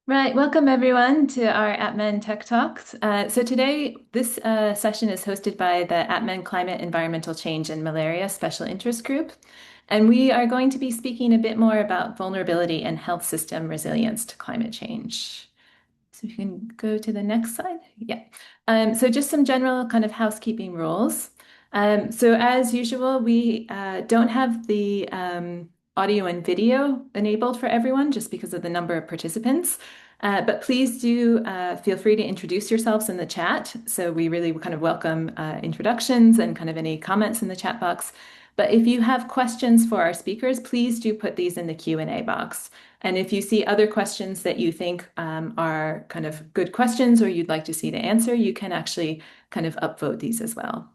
Right, welcome everyone to our APMEN Tech Talks. So today, this session is hosted by the APMEN Climate, Environmental Change, and Malaria Special Interest Group. And we are going to be speaking a bit more about vulnerability and health system resilience to climate change. So if you can go to the next slide. Yeah. So just some general kind of housekeeping rules. So as usual, we don't have the audio and video enabled for everyone just because of the number of participants. But please do feel free to introduce yourselves in the chat. So we really kind of welcome introductions and kind of any comments in the chat box. But if you have questions for our speakers, please do put these in the Q&A box. And if you see other questions that you think are kind of good questions or you'd like to see the answer, you can actually kind of upvote these as well.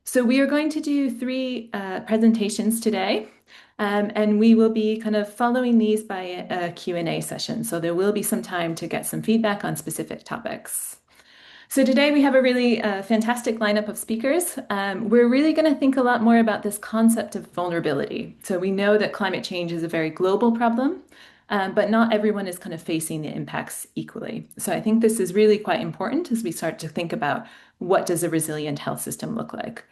So we are going to do three presentations today. And we will be kind of following these by a Q&A session. So there will be some time to get some feedback on specific topics. So today we have a really fantastic lineup of speakers. We're really going to think a lot more about this concept of vulnerability. So we know that climate change is a very global problem, but not everyone is kind of facing the impacts equally. So I think this is really quite important as we start to think about what does a resilient health system look like.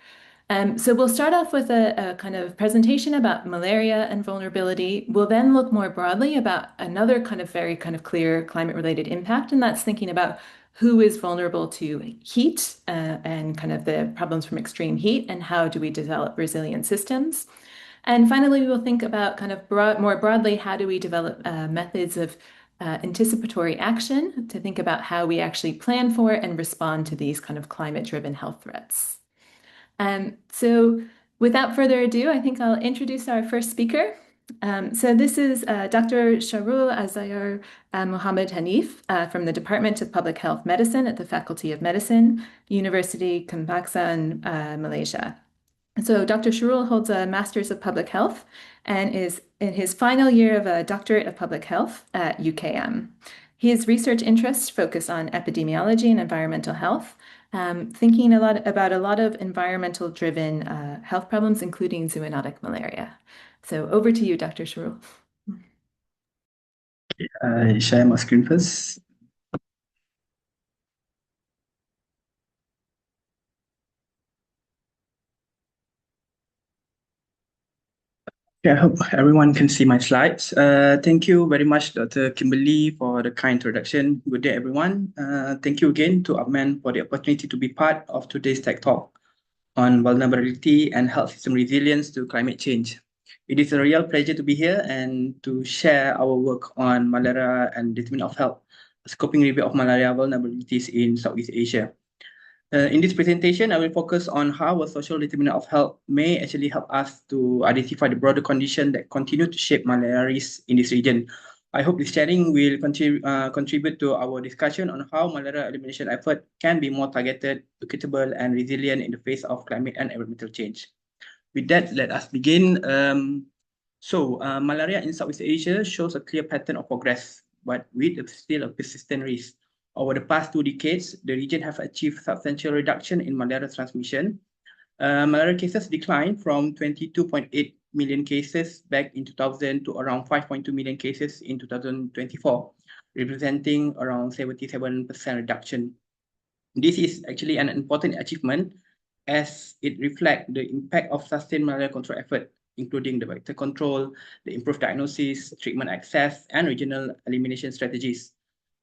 So we'll start off with a kind of presentation about malaria and vulnerability. We'll then look more broadly about another kind of very kind of clear climate-related impact, and that's thinking about who is vulnerable to heat and kind of the problems from extreme heat, and how do we develop resilient systems. And finally, we will think about kind of more broadly, how do we develop methods of anticipatory action to think about how we actually plan for and respond to these kind of climate-driven health threats. So without further ado, I think I'll introduce our first speaker. So this is Dr. Sharul Azayar Mohammed Hanif from the Department of Public Health Medicine at the Faculty of Medicine, University Kebangsaan, Malaysia. So Dr. Sharul holds a Master's of Public Health and is in his final year of a Doctorate of Public Health at UKM. His research interests focus on epidemiology and environmental health, thinking about a lot of environmental-driven health problems, including zoonotic malaria. So over to you, Dr. Sharul. Share my screen first. Yeah, I hope everyone can see my slides. Thank you very much, Dr. Kimberly, for the kind introduction. Good day, everyone. Thank you again to APMEN for the opportunity to be part of today's Tech Talk on vulnerability and health system resilience to climate change. It is a real pleasure to be here and to share our work on malaria and determinant of health, a scoping review of malaria vulnerabilities in Southeast Asia. In this presentation, I will focus on how a social determinant of health may actually help us to identify the broader conditions that continue to shape malaria risk in this region. I hope this sharing will contribute to our discussion on how malaria elimination effort can be more targeted, equitable, and resilient in the face of climate and environmental change. With that, let us begin. Malaria in Southeast Asia shows a clear pattern of progress, but with still a persistent risk. Over the past 2 decades, the region has achieved substantial reduction in malaria transmission. Malaria cases declined from 22.8 million cases back in 2000 to around 5.2 million cases in 2024, representing around 77% reduction. This is actually an important achievement as it reflects the impact of sustained malaria control effort, including the vector control, the improved diagnosis, treatment access, and regional elimination strategies.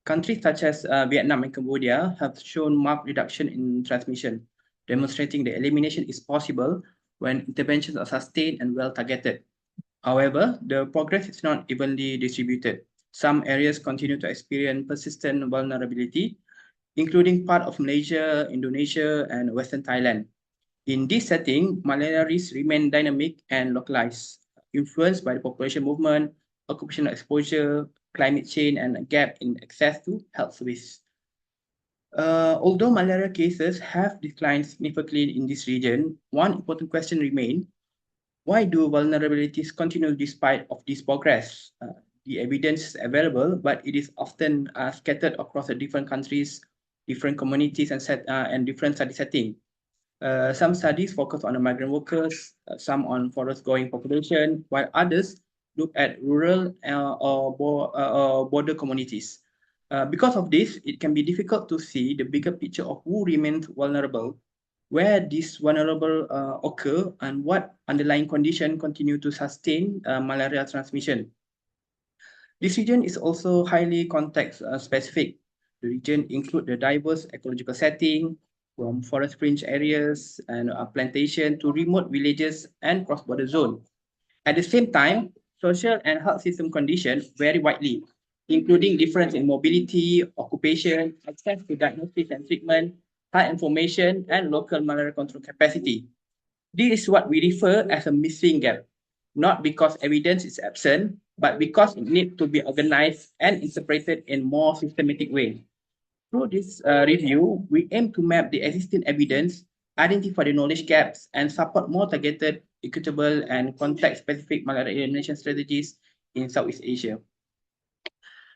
Countries such as Vietnam and Cambodia have shown marked reduction in transmission, demonstrating that elimination is possible when interventions are sustained and well targeted. However, the progress is not evenly distributed. Some areas continue to experience persistent vulnerability, including part of Malaysia, Indonesia, and Western Thailand. In this setting, malaria risks remain dynamic and localized, influenced by the population movement, occupational exposure, climate change, and a gap in access to health services. Although malaria cases have declined significantly in this region, one important question remains: why do vulnerabilities continue despite of this progress? The evidence is available, but it is often scattered across the different countries, different communities, and different study settings. Some studies focus on the migrant workers, some on forest-going population, while others look at rural or border communities. Because of this, it can be difficult to see the bigger picture of who remains vulnerable, where this vulnerable occur, and what underlying condition continue to sustain malaria transmission. This region is also highly context specific. The region includes the diverse ecological setting, from forest fringe areas and plantation to remote villages and cross-border zone. At the same time, social and health system conditions vary widely, including difference in mobility, occupation, access to diagnosis and treatment, health information, and local malaria control capacity. This is what we refer as a missing gap, not because evidence is absent, but because it needs to be organized and interpreted in more systematic way. Through this review, we aim to map the existing evidence, identify the knowledge gaps, and support more targeted, equitable, and context-specific malaria elimination strategies in Southeast Asia.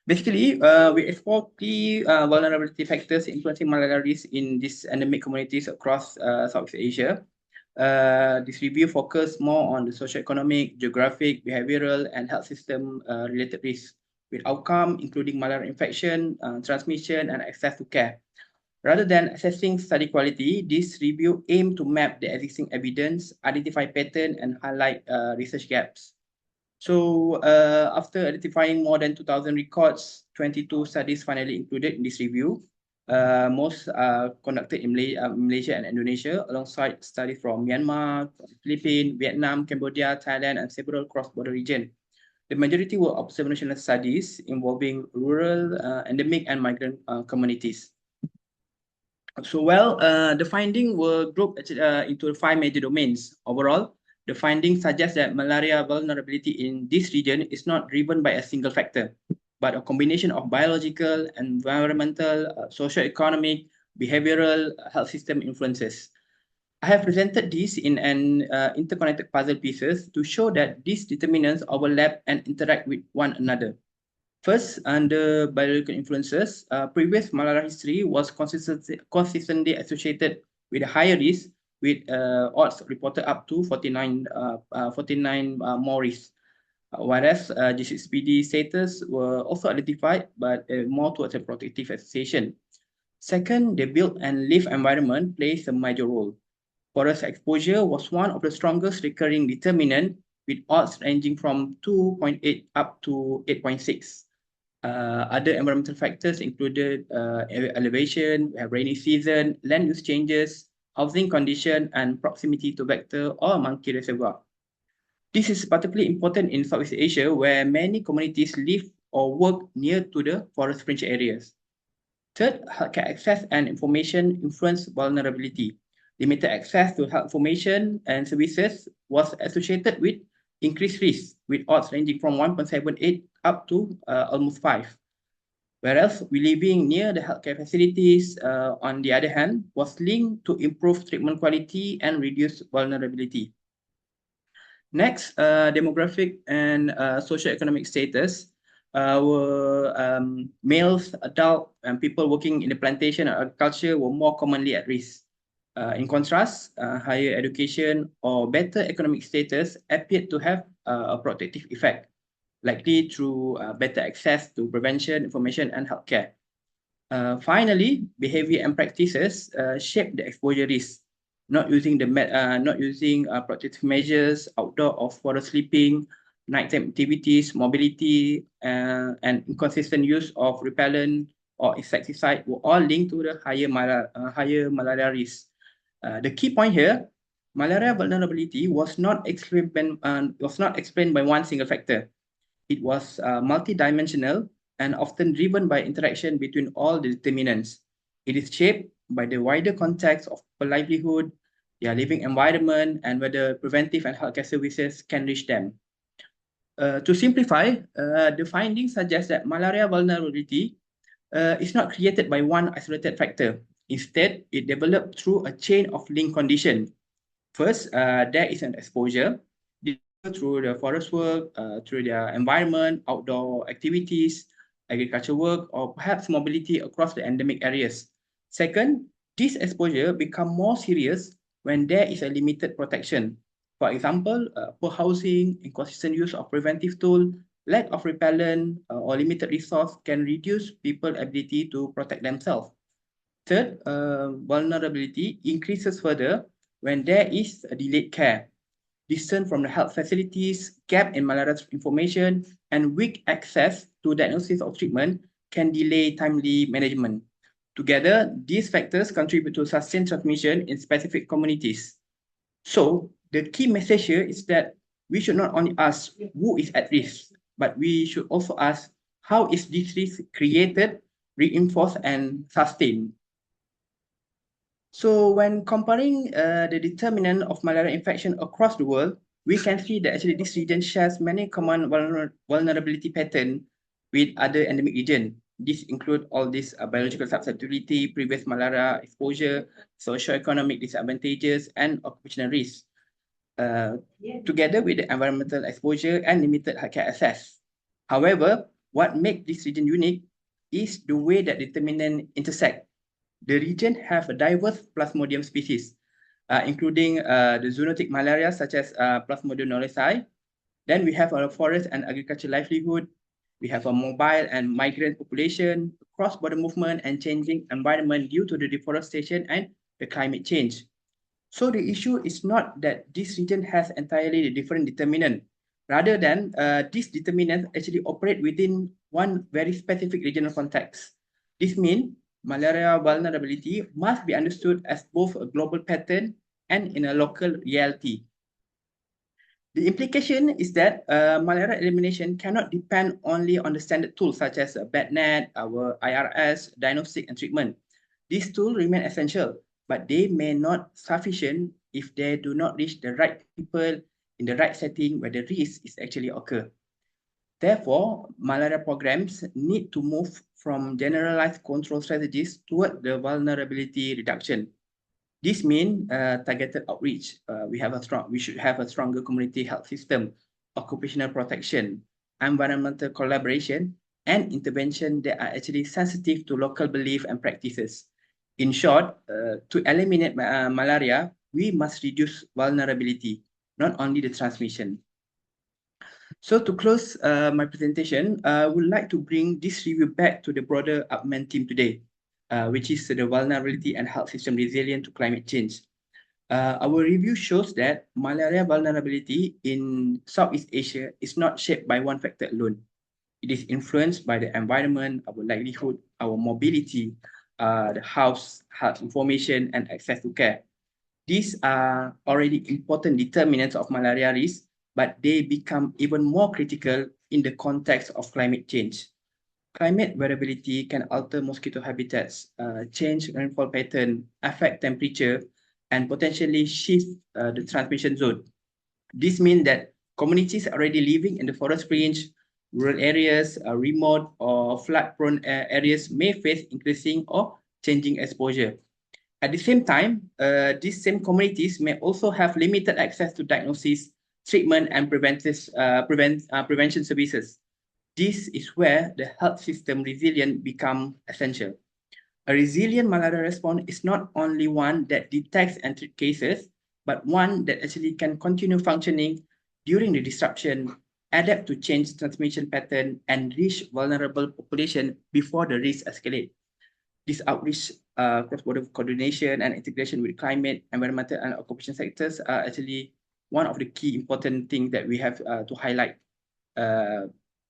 Basically, we explore key vulnerability factors influencing malaria risk in these endemic communities across Southeast Asia. This review focused more on the socioeconomic, geographic, behavioral, and health system related risks, with outcome including malaria infection, transmission, and access to care. Rather than assessing study quality, this review aimed to map the existing evidence, identify pattern, and highlight research gaps. So after identifying more than 2,000 records, 22 studies finally included in this review. Most are conducted in Malaysia and Indonesia, alongside studies from Myanmar, Philippines, Vietnam, Cambodia, Thailand, and several cross-border regions. The majority were observational studies involving rural, endemic, and migrant communities. So, the findings were grouped into 5 major domains. Overall, the findings suggest that malaria vulnerability in this region is not driven by a single factor, but a combination of biological, environmental, socio-economic, behavioral, health system influences. I have presented this in an interconnected puzzle pieces to show that these determinants overlap and interact with one another. First, under biological influences, previous malaria history was consistently associated with a higher risk, with odds reported up to 49 more risks. Whereas G6PD status were also identified, but more towards a protective association. Second, the built and live environment plays a major role. Forest exposure was one of the strongest recurring determinant, with odds ranging from 2.8 up to 8.6. Other environmental factors included elevation, rainy season, land use changes, housing condition, and proximity to vector or monkey reservoir. This is particularly important in Southeast Asia, where many communities live or work near to the forest fringe areas. Third, healthcare access and information influence vulnerability. Limited access to health information and services was associated with increased risk, with odds ranging from 1.78 up to almost 5. Whereas we living near the healthcare facilities, on the other hand, was linked to improved treatment quality and reduced vulnerability. Next, demographic and socioeconomic status. Were males, adult, and people working in the plantation or agriculture were more commonly at risk. In contrast, higher education or better economic status appeared to have a protective effect, likely through better access to prevention, information, and healthcare. Finally, behavior and practices shape the exposure risk. Not using protective measures, outdoor or forest sleeping, nighttime activities, mobility, and inconsistent use of repellent or insecticide were all linked to the higher malaria risk. The key point here, malaria vulnerability was not explained by one single factor. It was multidimensional and often driven by interaction between all the determinants. It is shaped by the wider context of livelihood, their living environment, and whether preventive and healthcare services can reach them. To simplify, the findings suggest that malaria vulnerability is not created by one isolated factor. Instead, it developed through a chain of linked conditions. First, there is an exposure through the forest work, through their environment, outdoor activities, agriculture work, or perhaps mobility across the endemic areas. Second, this exposure becomes more serious when there is a limited protection. For example, poor housing, inconsistent use of preventive tool, lack of repellent, or limited resource can reduce people's ability to protect themselves. Third, vulnerability increases further when there is a delayed care, distance from the health facilities, gap in malaria information, and weak access to diagnosis or treatment can delay timely management. Together, these factors contribute to sustained transmission in specific communities. So, the key message here is that we should not only ask who is at risk, but we should also ask how is this risk created, reinforced, and sustained. So when comparing the determinant of malaria infection across the world, we can see that actually this region shares many common vulnerability patterns with other endemic regions. These include all these biological susceptibility, previous malaria exposure, socio-economic disadvantages, and occupational risks, together with the environmental exposure and limited healthcare access. However, what makes this region unique is the way that determinants intersect. The region have a diverse Plasmodium species, including the zoonotic malaria such as Plasmodium knowlesi. Then we have our forest and agriculture livelihood. We have a mobile and migrant population, cross-border movement and changing environment due to the deforestation and the climate change. So the issue is not that this region has entirely different determinant, rather than these determinants actually operate within one very specific regional context. This means malaria vulnerability must be understood as both a global pattern and in a local reality. The implication is that malaria elimination cannot depend only on the standard tools such as BADNet, our IRS, diagnostic and treatment. These tools remain essential, but they may not sufficient if they do not reach the right people in the right setting where the risk is actually occur. Therefore, malaria programs need to move from generalized control strategies toward the vulnerability reduction. This means targeted outreach. We should have a stronger community health system, occupational protection, environmental collaboration, and intervention that are actually sensitive to local belief and practices. In short, to eliminate malaria, we must reduce vulnerability, not only the transmission. So to close my presentation, I would like to bring this review back to the broader APMEN team today, which is the vulnerability and health system resilient to climate change. Our review shows that malaria vulnerability in Southeast Asia is not shaped by one factor alone. It is influenced by the environment, our livelihood, our mobility, the health information, and access to care. These are already important determinants of malaria risk, but they become even more critical in the context of climate change. Climate variability can alter mosquito habitats, change rainfall pattern, affect temperature, and potentially shift the transmission zone. This means that communities already living in the forest range, rural areas, remote or flood-prone areas may face increasing or changing exposure. At the same time, these same communities may also have limited access to diagnosis, treatment, and prevention services. This is where the health system resilience becomes essential. A resilient malaria response is not only one that detects and treats cases, but one that actually can continue functioning during the disruption, adapt to change transmission pattern, and reach vulnerable population before the risk escalate. This outreach, cross-border coordination, and integration with climate, environmental, and occupation sectors are actually one of the key important things that we have to highlight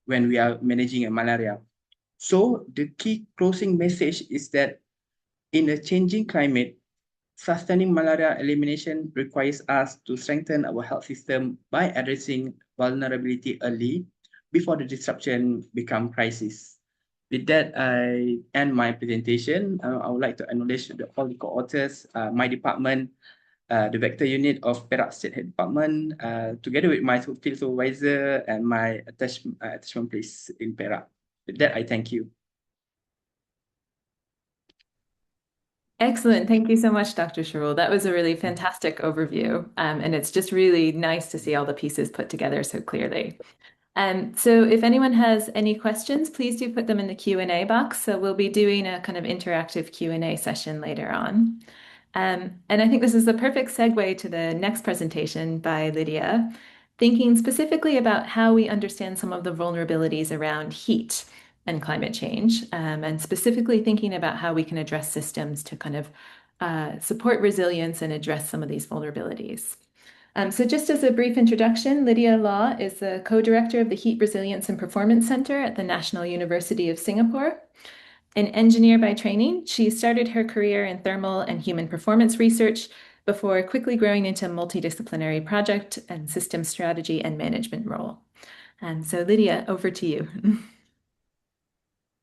when we are managing malaria. So the key closing message is that in a changing climate, sustaining malaria elimination requires us to strengthen our health system by addressing vulnerability early before the disruption become crisis. With that, I end my presentation. I would like to acknowledge all the co-authors, my department, the Vector Unit of Perak State Head Department, together with my field supervisor and my attachment place in Perak. With that, I thank you. Excellent. Thank you so much, Dr. Sharul. That was a really fantastic overview. And it's just really nice to see all the pieces put together so clearly. So if anyone has any questions, please do put them in the Q&A box. So we'll be doing a kind of interactive Q&A session later on. And I think this is the perfect segue to the next presentation by Lydia, thinking specifically about how we understand some of the vulnerabilities around heat and climate change, and specifically thinking about how we can address systems to kind of support resilience and address some of these vulnerabilities. So just as a brief introduction, Lydia Law is the co-director of the Heat Resilience and Performance Center at the National University of Singapore. An engineer by training, she started her career in thermal and human performance research before quickly growing into a multidisciplinary project and system strategy and management role. And so Lydia, over to you.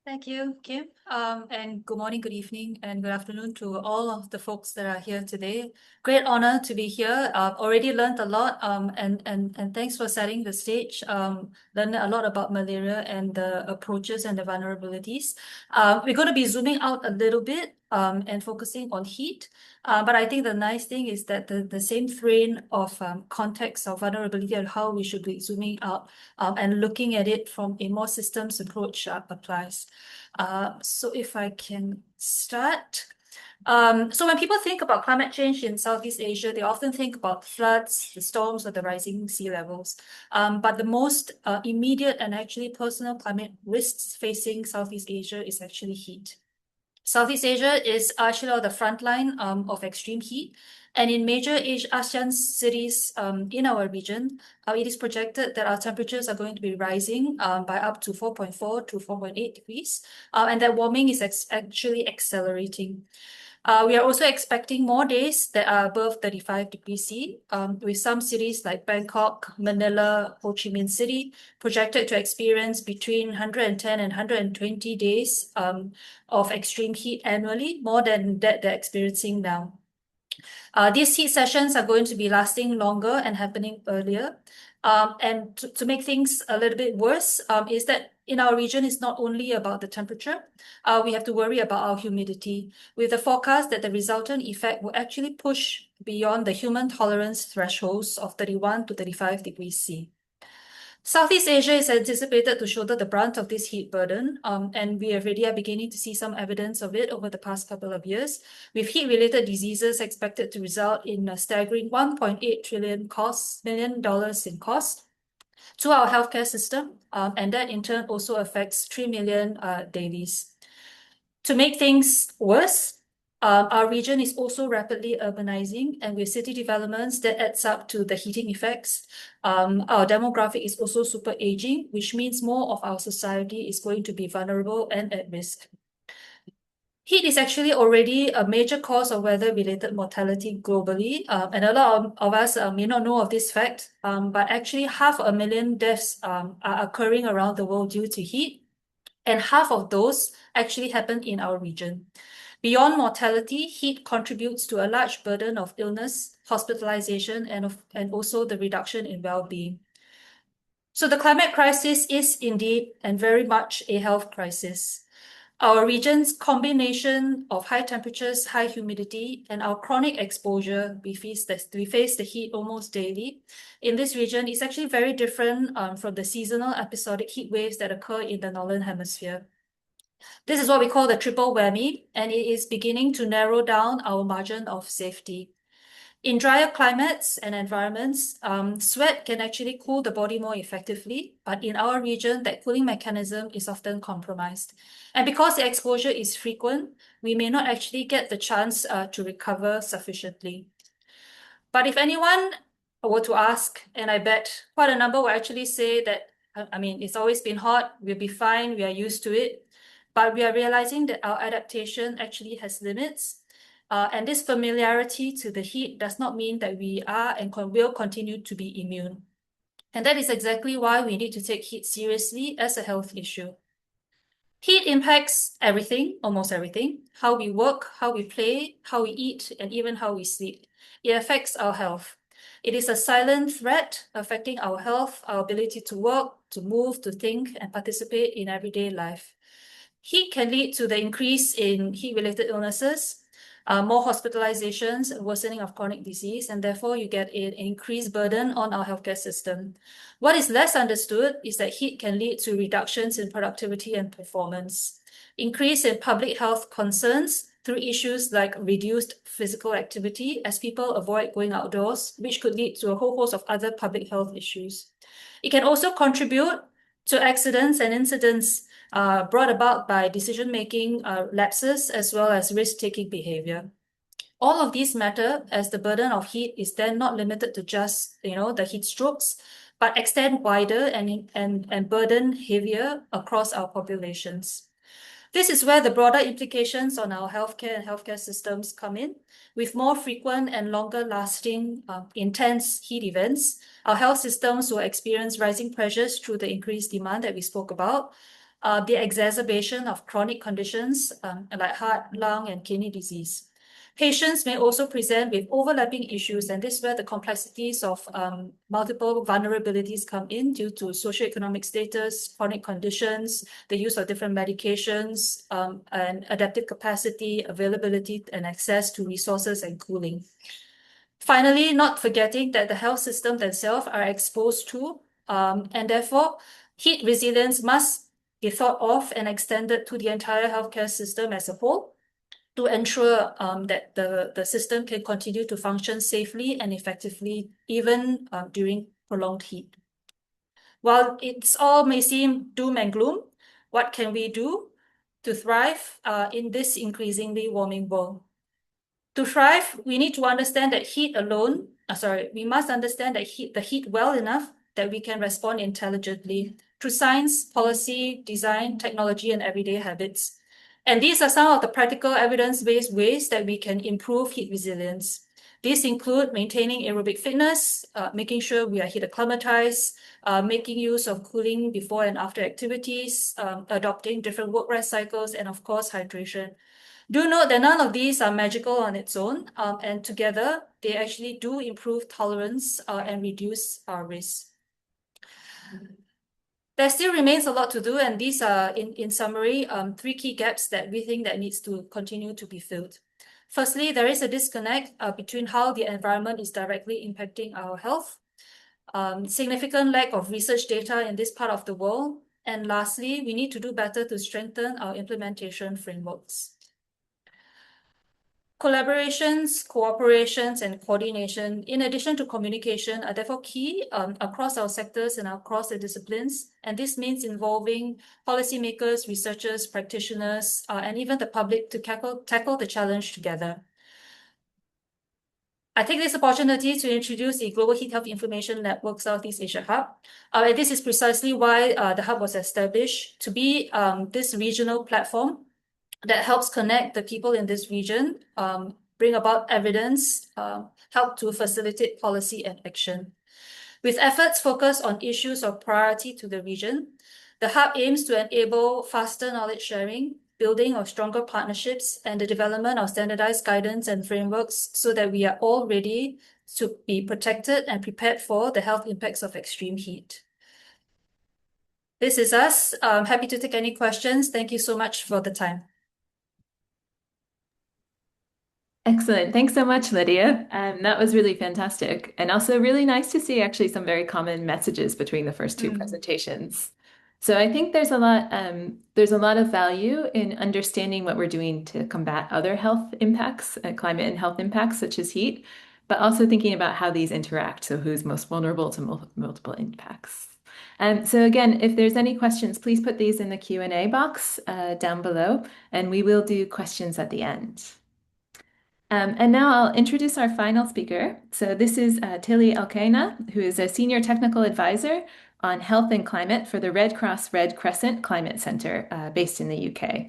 Thank you, Kim. And good morning, good evening, and good afternoon to all of the folks that are here today. Great honor to be here. Already learned a lot, and thanks for setting the stage. Learned a lot about malaria and the approaches and the vulnerabilities. We're going to be zooming out a little bit and focusing on heat. But I think the nice thing is that the same train of context of vulnerability and how we should be zooming out and looking at it from a more systems approach applies. So if I can start. So when people think about climate change in Southeast Asia, they often think about floods, the storms, or the rising sea levels. But the most immediate and actually personal climate risks facing Southeast Asia is actually heat. Southeast Asia is actually on the front line of extreme heat. And in major ASEAN cities in our region, it is projected that our temperatures are going to be rising by up to 4.4 to 4.8 degrees, and that warming is actually accelerating. We are also expecting more days that are above 35 degrees C, with some cities like Bangkok, Manila, Ho Chi Minh City projected to experience between 110 and 120 days of extreme heat annually, more than that they're experiencing now. These heat sessions are going to be lasting longer and happening earlier. And to make things a little bit worse is that in our region, it's not only about the temperature. We have to worry about our humidity, with the forecast that the resultant effect will actually push beyond the human tolerance thresholds of 31 to 35 degrees C. Southeast Asia is anticipated to shoulder the brunt of this heat burden, and we already are beginning to see some evidence of it over the past couple of years, with heat-related diseases expected to result in a staggering $1.8 trillion in cost to our healthcare system, and that in turn also affects 3 million dailies. To make things worse, our region is also rapidly urbanizing, and with city developments that adds up to the heating effects. Our demographic is also super aging, which means more of our society is going to be vulnerable and at risk. Heat is actually already a major cause of weather-related mortality globally, and a lot of us may not know of this fact, but actually 500,000 deaths are occurring around the world due to heat, and half of those actually happen in our region. Beyond mortality, heat contributes to a large burden of illness, hospitalization, and also the reduction in well-being. So the climate crisis is indeed and very much a health crisis. Our region's combination of high temperatures, high humidity, and our chronic exposure, we face the heat almost daily. In this region, it's actually very different from the seasonal episodic heat waves that occur in the Northern Hemisphere. This is what we call the triple whammy, and it is beginning to narrow down our margin of safety. In drier climates and environments, sweat can actually cool the body more effectively, but in our region, that cooling mechanism is often compromised. And because the exposure is frequent, we may not actually get the chance to recover sufficiently. But if anyone were to ask, and I bet quite a number will actually say that, I mean, it's always been hot, we'll be fine, we are used to it, but we are realizing that our adaptation actually has limits. And this familiarity to the heat does not mean that we are and will continue to be immune. And that is exactly why we need to take heat seriously as a health issue. Heat impacts everything, almost everything: how we work, how we play, how we eat, and even how we sleep. It affects our health. It is a silent threat affecting our health, our ability to work, to move, to think, and participate in everyday life. Heat can lead to the increase in heat-related illnesses, more hospitalizations, worsening of chronic disease, and therefore you get an increased burden on our healthcare system. What is less understood is that heat can lead to reductions in productivity and performance, increase in public health concerns through issues like reduced physical activity as people avoid going outdoors, which could lead to a whole host of other public health issues. It can also contribute to accidents and incidents brought about by decision-making lapses as well as risk-taking behavior. All of these matter as the burden of heat is then not limited to just, the heat strokes, but extend wider and burden heavier across our populations. This is where the broader implications on our healthcare and healthcare systems come in. With more frequent and longer lasting intense heat events, our health systems will experience rising pressures through the increased demand that we spoke about, the exacerbation of chronic conditions like heart, lung, and kidney disease. Patients may also present with overlapping issues, and this is where the complexities of multiple vulnerabilities come in due to socioeconomic status, chronic conditions, the use of different medications, and adaptive capacity, availability, and access to resources and cooling. Finally, not forgetting that the health system themselves are exposed to, and therefore, heat resilience must be thought of and extended to the entire healthcare system as a whole, to ensure that the system can continue to function safely and effectively, even during prolonged heat. While it's all may seem doom and gloom, what can we do to thrive in this increasingly warming world? To thrive, we need to understand that we must understand that the heat well enough that we can respond intelligently through science, policy, design, technology, and everyday habits. And these are some of the practical evidence-based ways that we can improve heat resilience. These include maintaining aerobic fitness, making sure we are heat acclimatized, making use of cooling before and after activities, adopting different work rest cycles, and of course, hydration. Do note that none of these are magical on its own, and together they actually do improve tolerance and reduce our risk. There still remains a lot to do, and these are, in summary, three key gaps that we think that needs to continue to be filled. Firstly, there is a disconnect between how the environment is directly impacting our health, significant lack of research data in this part of the world, and lastly, we need to do better to strengthen our implementation frameworks. Collaborations, cooperations, and coordination, in addition to communication, are therefore key across our sectors and across the disciplines. And this means involving policymakers, researchers, practitioners, and even the public to tackle the challenge together. I take this opportunity to introduce the Global Heat Health Information Network Southeast Asia Hub. And this is precisely why the hub was established, to be this regional platform that helps connect the people in this region, bring about evidence, help to facilitate policy and action. With efforts focused on issues of priority to the region, the hub aims to enable faster knowledge sharing, building of stronger partnerships, and the development of standardized guidance and frameworks so that we are all ready to be protected and prepared for the health impacts of extreme heat. This is us. I'm happy to take any questions. Thank you so much for the time. Excellent. Thanks so much, Lydia. That was really fantastic. And also really nice to see actually some very common messages between the first two presentations. So I think there's a lot of value in understanding what we're doing to combat other health impacts, climate and health impacts such as heat, but also thinking about how these interact. So who's most vulnerable to multiple impacts. So again, if there's any questions, please put these in the Q&A box down below, and we will do questions at the end. And now I'll introduce our final speaker. So this is Tilly Alcaina, who is a Senior Technical Advisor on Health and Climate for the Red Cross Red Crescent Climate Centre based in the UK,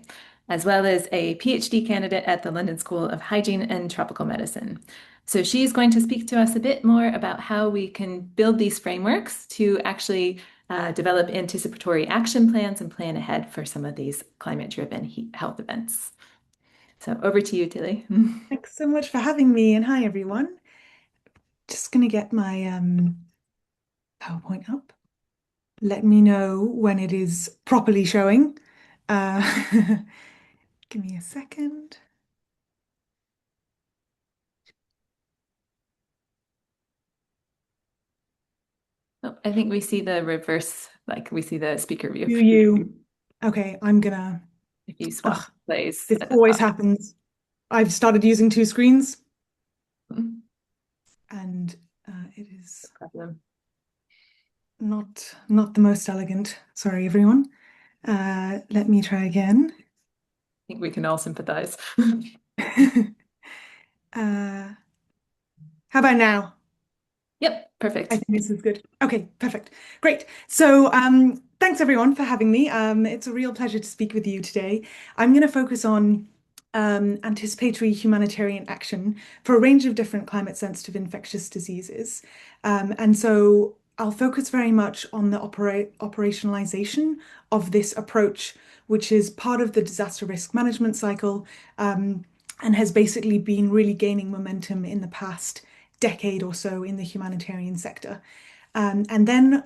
as well as a PhD candidate at the London School of Hygiene and Tropical Medicine. So she's going to speak to us a bit more about how we can build these frameworks to actually develop anticipatory action plans and plan ahead for some of these climate-driven health events. So over to you, Tilly. Thanks so much for having me, and hi everyone. Just going to get my PowerPoint up. Let me know when it is properly showing. Give me a second. Oh, I think we see the reverse, like we see the speaker view. Do you? Okay, I'm gonna. If you swap plays. This always happens. I've started using two screens, Mm, and it is no problem. not the most elegant. Sorry, everyone. Let me try again. I think we can all sympathize. How about now? Yep, I perfect. think this is good. Okay, perfect. Great. So, thanks everyone for having me. It's a real pleasure to speak with you today. I'm going to focus on anticipatory humanitarian action for a range of different climate-sensitive infectious diseases. And so I'll focus very much on the operationalization of this approach, which is part of the disaster risk management cycle, and has basically been really gaining momentum in the past decade or so in the humanitarian sector. And then,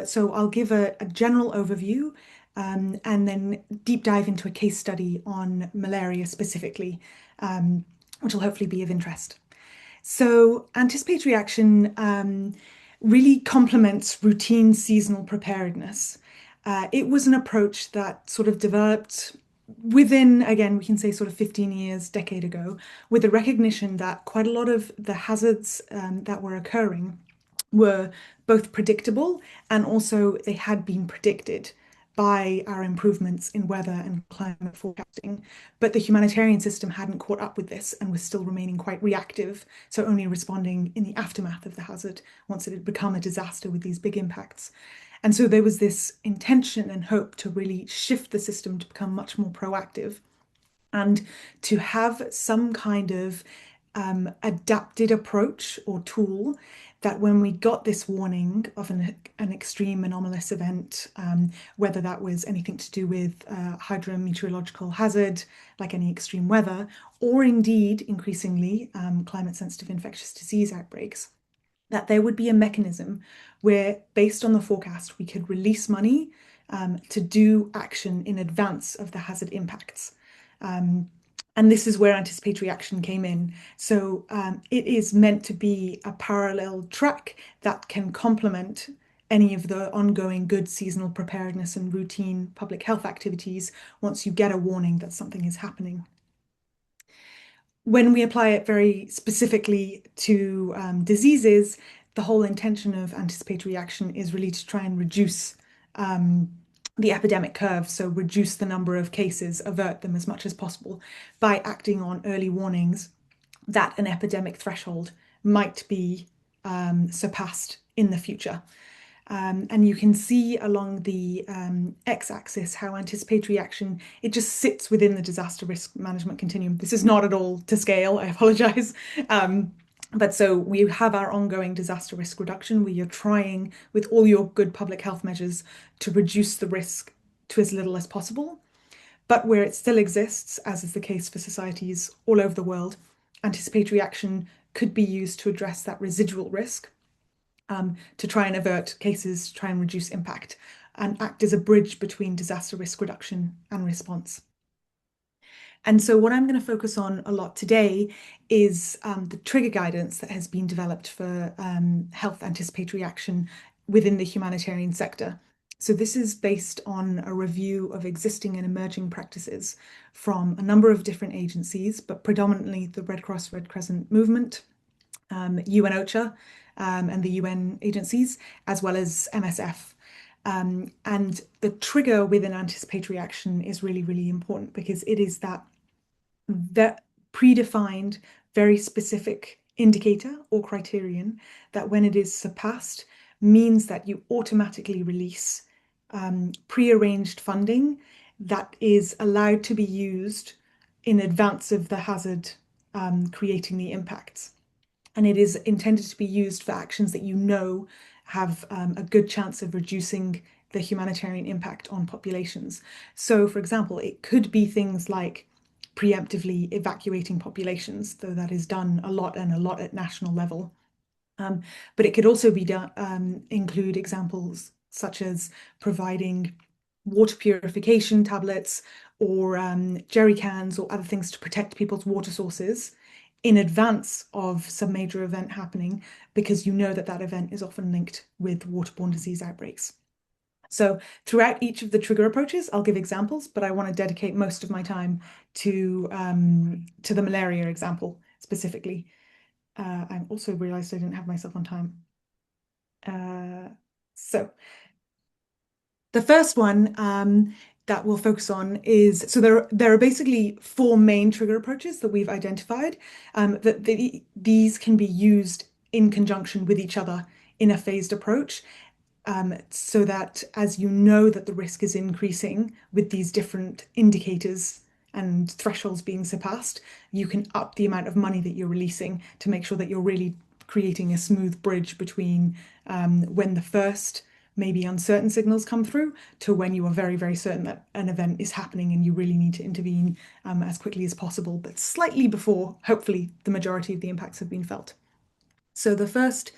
so I'll give a general overview, and then deep dive into a case study on malaria specifically, which will hopefully be of interest. So, anticipatory action really complements routine seasonal preparedness. It was an approach that sort of developed within, again, we can say sort of 15 years, decade ago, with the recognition that quite a lot of the hazards that were occurring were both predictable and also they had been predicted by our improvements in weather and climate forecasting. But the humanitarian system hadn't caught up with this and was still remaining quite reactive, so only responding in the aftermath of the hazard once it had become a disaster with these big impacts. And so there was this intention and hope to really shift the system to become much more proactive and to have some kind of adapted approach or tool that when we got this warning of an extreme anomalous event, whether that was anything to do with hydrometeorological hazard, like any extreme weather, or indeed increasingly climate sensitive infectious disease outbreaks, that there would be a mechanism where, based on the forecast, we could release money to do action in advance of the hazard impacts. And this is where anticipatory action came in. So it is meant to be a parallel track that can complement any of the ongoing good seasonal preparedness and routine public health activities once you get a warning that something is happening. When we apply it very specifically to diseases, the whole intention of anticipatory action is really to try and reduce the epidemic curve, so reduce the number of cases, avert them as much as possible by acting on early warnings that an epidemic threshold might be surpassed in the future. And you can see along the x-axis how anticipatory action, it just sits within the disaster risk management continuum. This is not at all to scale, I apologize. But so we have our ongoing disaster risk reduction, where you're trying with all your good public health measures to reduce the risk to as little as possible. But where it still exists, as is the case for societies all over the world, anticipatory action could be used to address that residual risk, to try and avert cases, try and reduce impact, and act as a bridge between disaster risk reduction and response. And so what I'm going to focus on a lot today is the trigger guidance that has been developed for health anticipatory action within the humanitarian sector. So this is based on a review of existing and emerging practices from a number of different agencies, but predominantly the Red Cross, Red Crescent movement, UN OCHA, and the UN agencies, as well as MSF. And the trigger within anticipatory action is really, really important because it is that predefined, very specific indicator or criterion that when it is surpassed means that you automatically release pre-arranged funding that is allowed to be used in advance of the hazard creating the impacts. And it is intended to be used for actions that you know have a good chance of reducing the humanitarian impact on populations. So, for example, it could be things like preemptively evacuating populations, though that is done a lot and a lot at national level. But it could also be done, include examples such as providing water purification tablets or jerry cans or other things to protect people's water sources in advance of some major event happening, because you know that that event is often linked with waterborne disease outbreaks. So throughout each of the trigger approaches, I'll give examples, but I want to dedicate most of my time to the malaria example specifically. I also realized I didn't have myself on time. So the first one that we'll focus on is, so there are basically four main trigger approaches that we've identified, these can be used in conjunction with each other in a phased approach. So that as you know that the risk is increasing with these different indicators and thresholds being surpassed, you can up the amount of money that you're releasing to make sure that you're really creating a smooth bridge between when the first maybe uncertain signals come through to when you are very, very certain that an event is happening and you really need to intervene as quickly as possible, but slightly before, hopefully, the majority of the impacts have been felt. So the first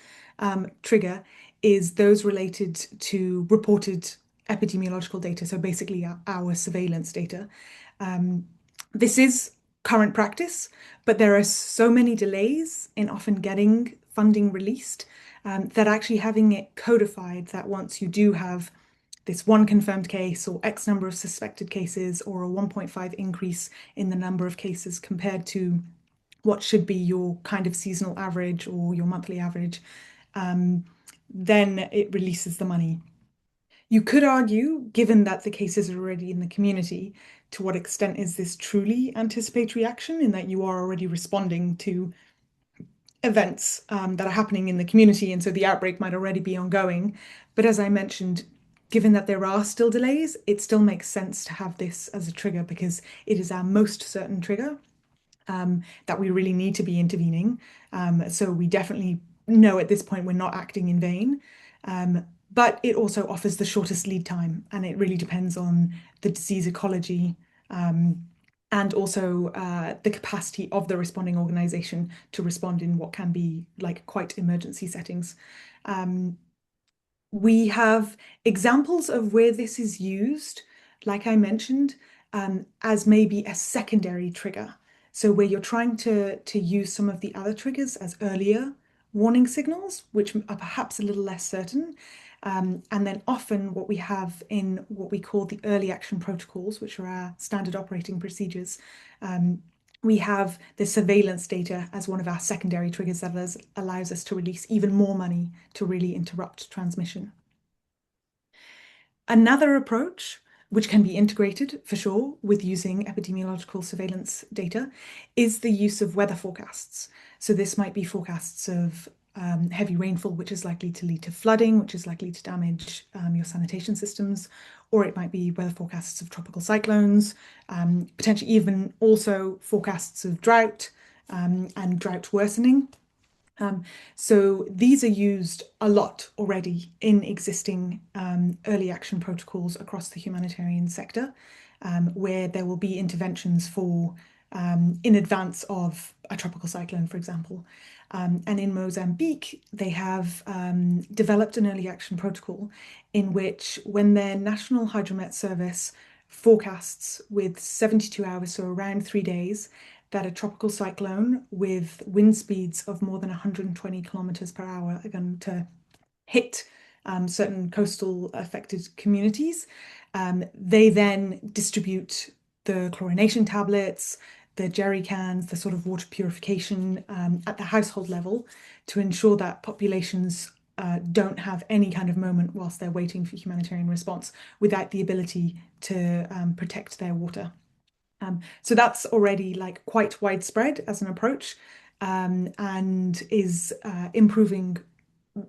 trigger is those related to reported epidemiological data, so basically our surveillance data. This is current practice, but there are so many delays in often getting funding released that actually having it codified that once you do have this one confirmed case or X number of suspected cases or a 1.5 increase in the number of cases compared to what should be your kind of seasonal average or your monthly average, then it releases the money. You could argue, given that the cases are already in the community, to what extent is this truly anticipatory action in that you are already responding to events that are happening in the community, and so the outbreak might already be ongoing. But as I mentioned, given that there are still delays, it still makes sense to have this as a trigger because it is our most certain trigger that we really need to be intervening. So we definitely know at this point we're not acting in vain. But it also offers the shortest lead time, and it really depends on the disease ecology and also the capacity of the responding organization to respond in what can be like quite emergency settings. We have examples of where this is used, like I mentioned, as maybe a secondary trigger. So where you're trying to use some of the other triggers as earlier warning signals, which are perhaps a little less certain. And then often what we have in what we call the early action protocols, which are our standard operating procedures, we have the surveillance data as one of our secondary triggers that allows us to release even more money to really interrupt transmission. Another approach, which can be integrated for sure with using epidemiological surveillance data, is the use of weather forecasts. So this might be forecasts of heavy rainfall, which is likely to lead to flooding, which is likely to damage your sanitation systems, or it might be weather forecasts of tropical cyclones, potentially even also forecasts of drought and drought worsening. So these are used a lot already in existing early action protocols across the humanitarian sector, where there will be interventions for in advance of a tropical cyclone, for example. And in Mozambique, they have developed an early action protocol in which when their National Hydromet Service forecasts with 72 hours, so around 3 days, that a tropical cyclone with wind speeds of more than 120 kilometers per hour are going to hit certain coastal affected communities. They then distribute the chlorination tablets, the jerry cans, the sort of water purification at the household level to ensure that populations don't have any kind of moment whilst they're waiting for humanitarian response without the ability to protect their water. So that's already like quite widespread as an approach and is improving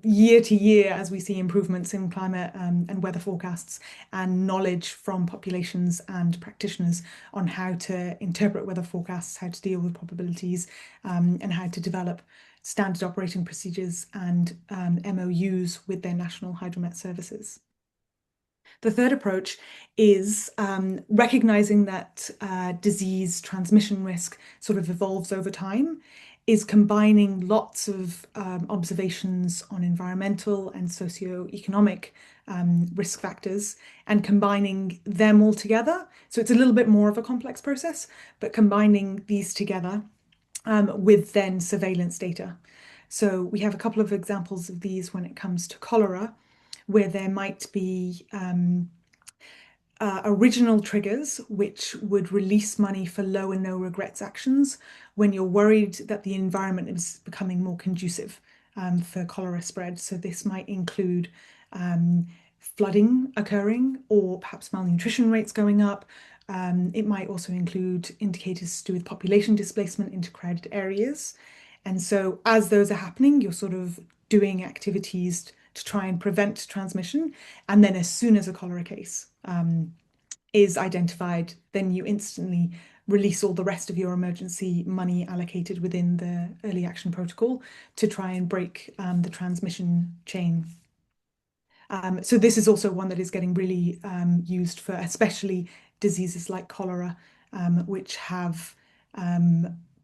year to year as we see improvements in climate and weather forecasts and knowledge from populations and practitioners on how to interpret weather forecasts, how to deal with probabilities, and how to develop standard operating procedures and MOUs with their national hydromet services. The third approach is recognizing that disease transmission risk sort of evolves over time, is combining lots of observations on environmental and socioeconomic risk factors and combining them all together. So it's a little bit more of a complex process, but combining these together with then surveillance data. So we have a couple of examples of these when it comes to cholera, where there might be original triggers which would release money for low and no regrets actions when you're worried that the environment is becoming more conducive for cholera spread. So this might include flooding occurring or perhaps malnutrition rates going up. It might also include indicators to do with population displacement into crowded areas. And so as those are happening, you're sort of doing activities to try and prevent transmission. And then as soon as a cholera case is identified, then you instantly release all the rest of your emergency money allocated within the early action protocol to try and break the transmission chain. So this is also one that is getting really used for especially diseases like cholera, which have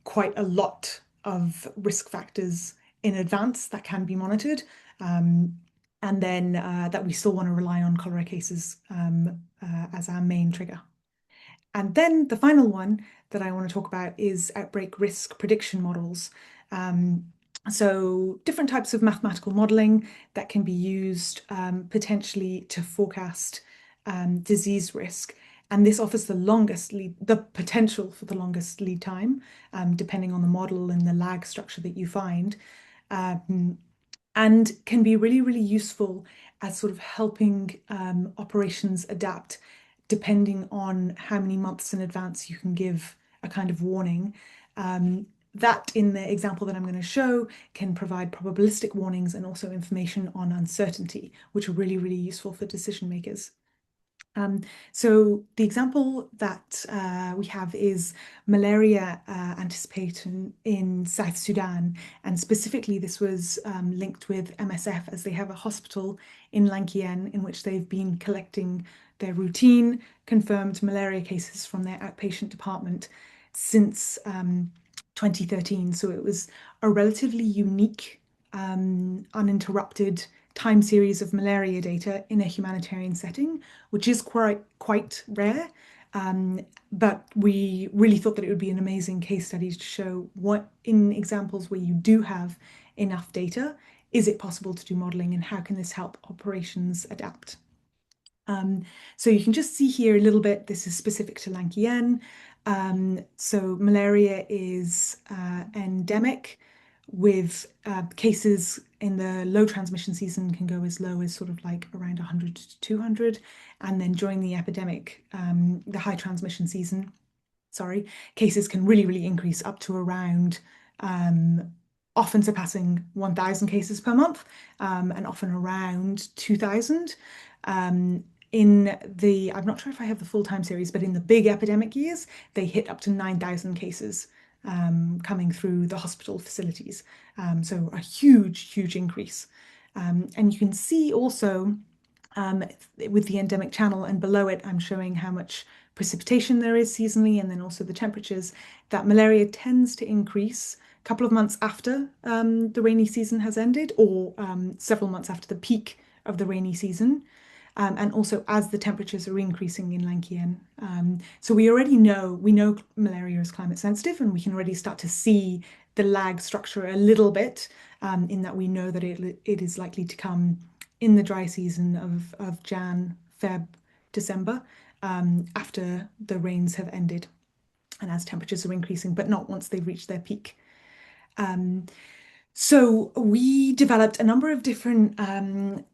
quite a lot of risk factors in advance that can be monitored. And then that we still want to rely on cholera cases as our main trigger. And then the final one that I want to talk about is outbreak risk prediction models. So different types of mathematical modeling that can be used potentially to forecast disease risk. And this offers the potential for the longest lead time, depending on the model and the lag structure that you find. And can be really, really useful as sort of helping operations adapt depending on how many months in advance you can give a kind of warning. That in the example that I'm going to show can provide probabilistic warnings and also information on uncertainty, which are really, really useful for decision makers. So the example that we have is malaria anticipated in South Sudan, and specifically this was linked with MSF as they have a hospital in Lankien in which they've been collecting their routine confirmed malaria cases from their outpatient department since 2013. So it was a relatively unique, uninterrupted time series of malaria data in a humanitarian setting, which is quite rare. But we really thought that it would be an amazing case study to show what, in examples where you do have enough data, is it possible to do modeling and how can this help operations adapt? So you can just see here a little bit, this is specific to Lankien. So malaria is endemic with cases in the low transmission season can go as low as sort of like around 100 to 200. And then during the epidemic, the high transmission season, cases can really, really increase up to around often surpassing 1,000 cases per month and often around 2,000. I'm not sure if I have the full time series, but in the big epidemic years, they hit up to 9,000 cases coming through the hospital facilities. So a huge, huge increase. And you can see also with the endemic channel, and below it, I'm showing how much precipitation there is seasonally, and then also the temperatures, that malaria tends to increase a couple of months after the rainy season has ended, or several months after the peak of the rainy season. And also as the temperatures are increasing in Lankien. So we know malaria is climate sensitive, and we can already start to see the lag structure a little bit in that we know that it is likely to come in the dry season of Jan, Feb, December, after the rains have ended and as temperatures are increasing, but not once they've reached their peak. So we developed a number of different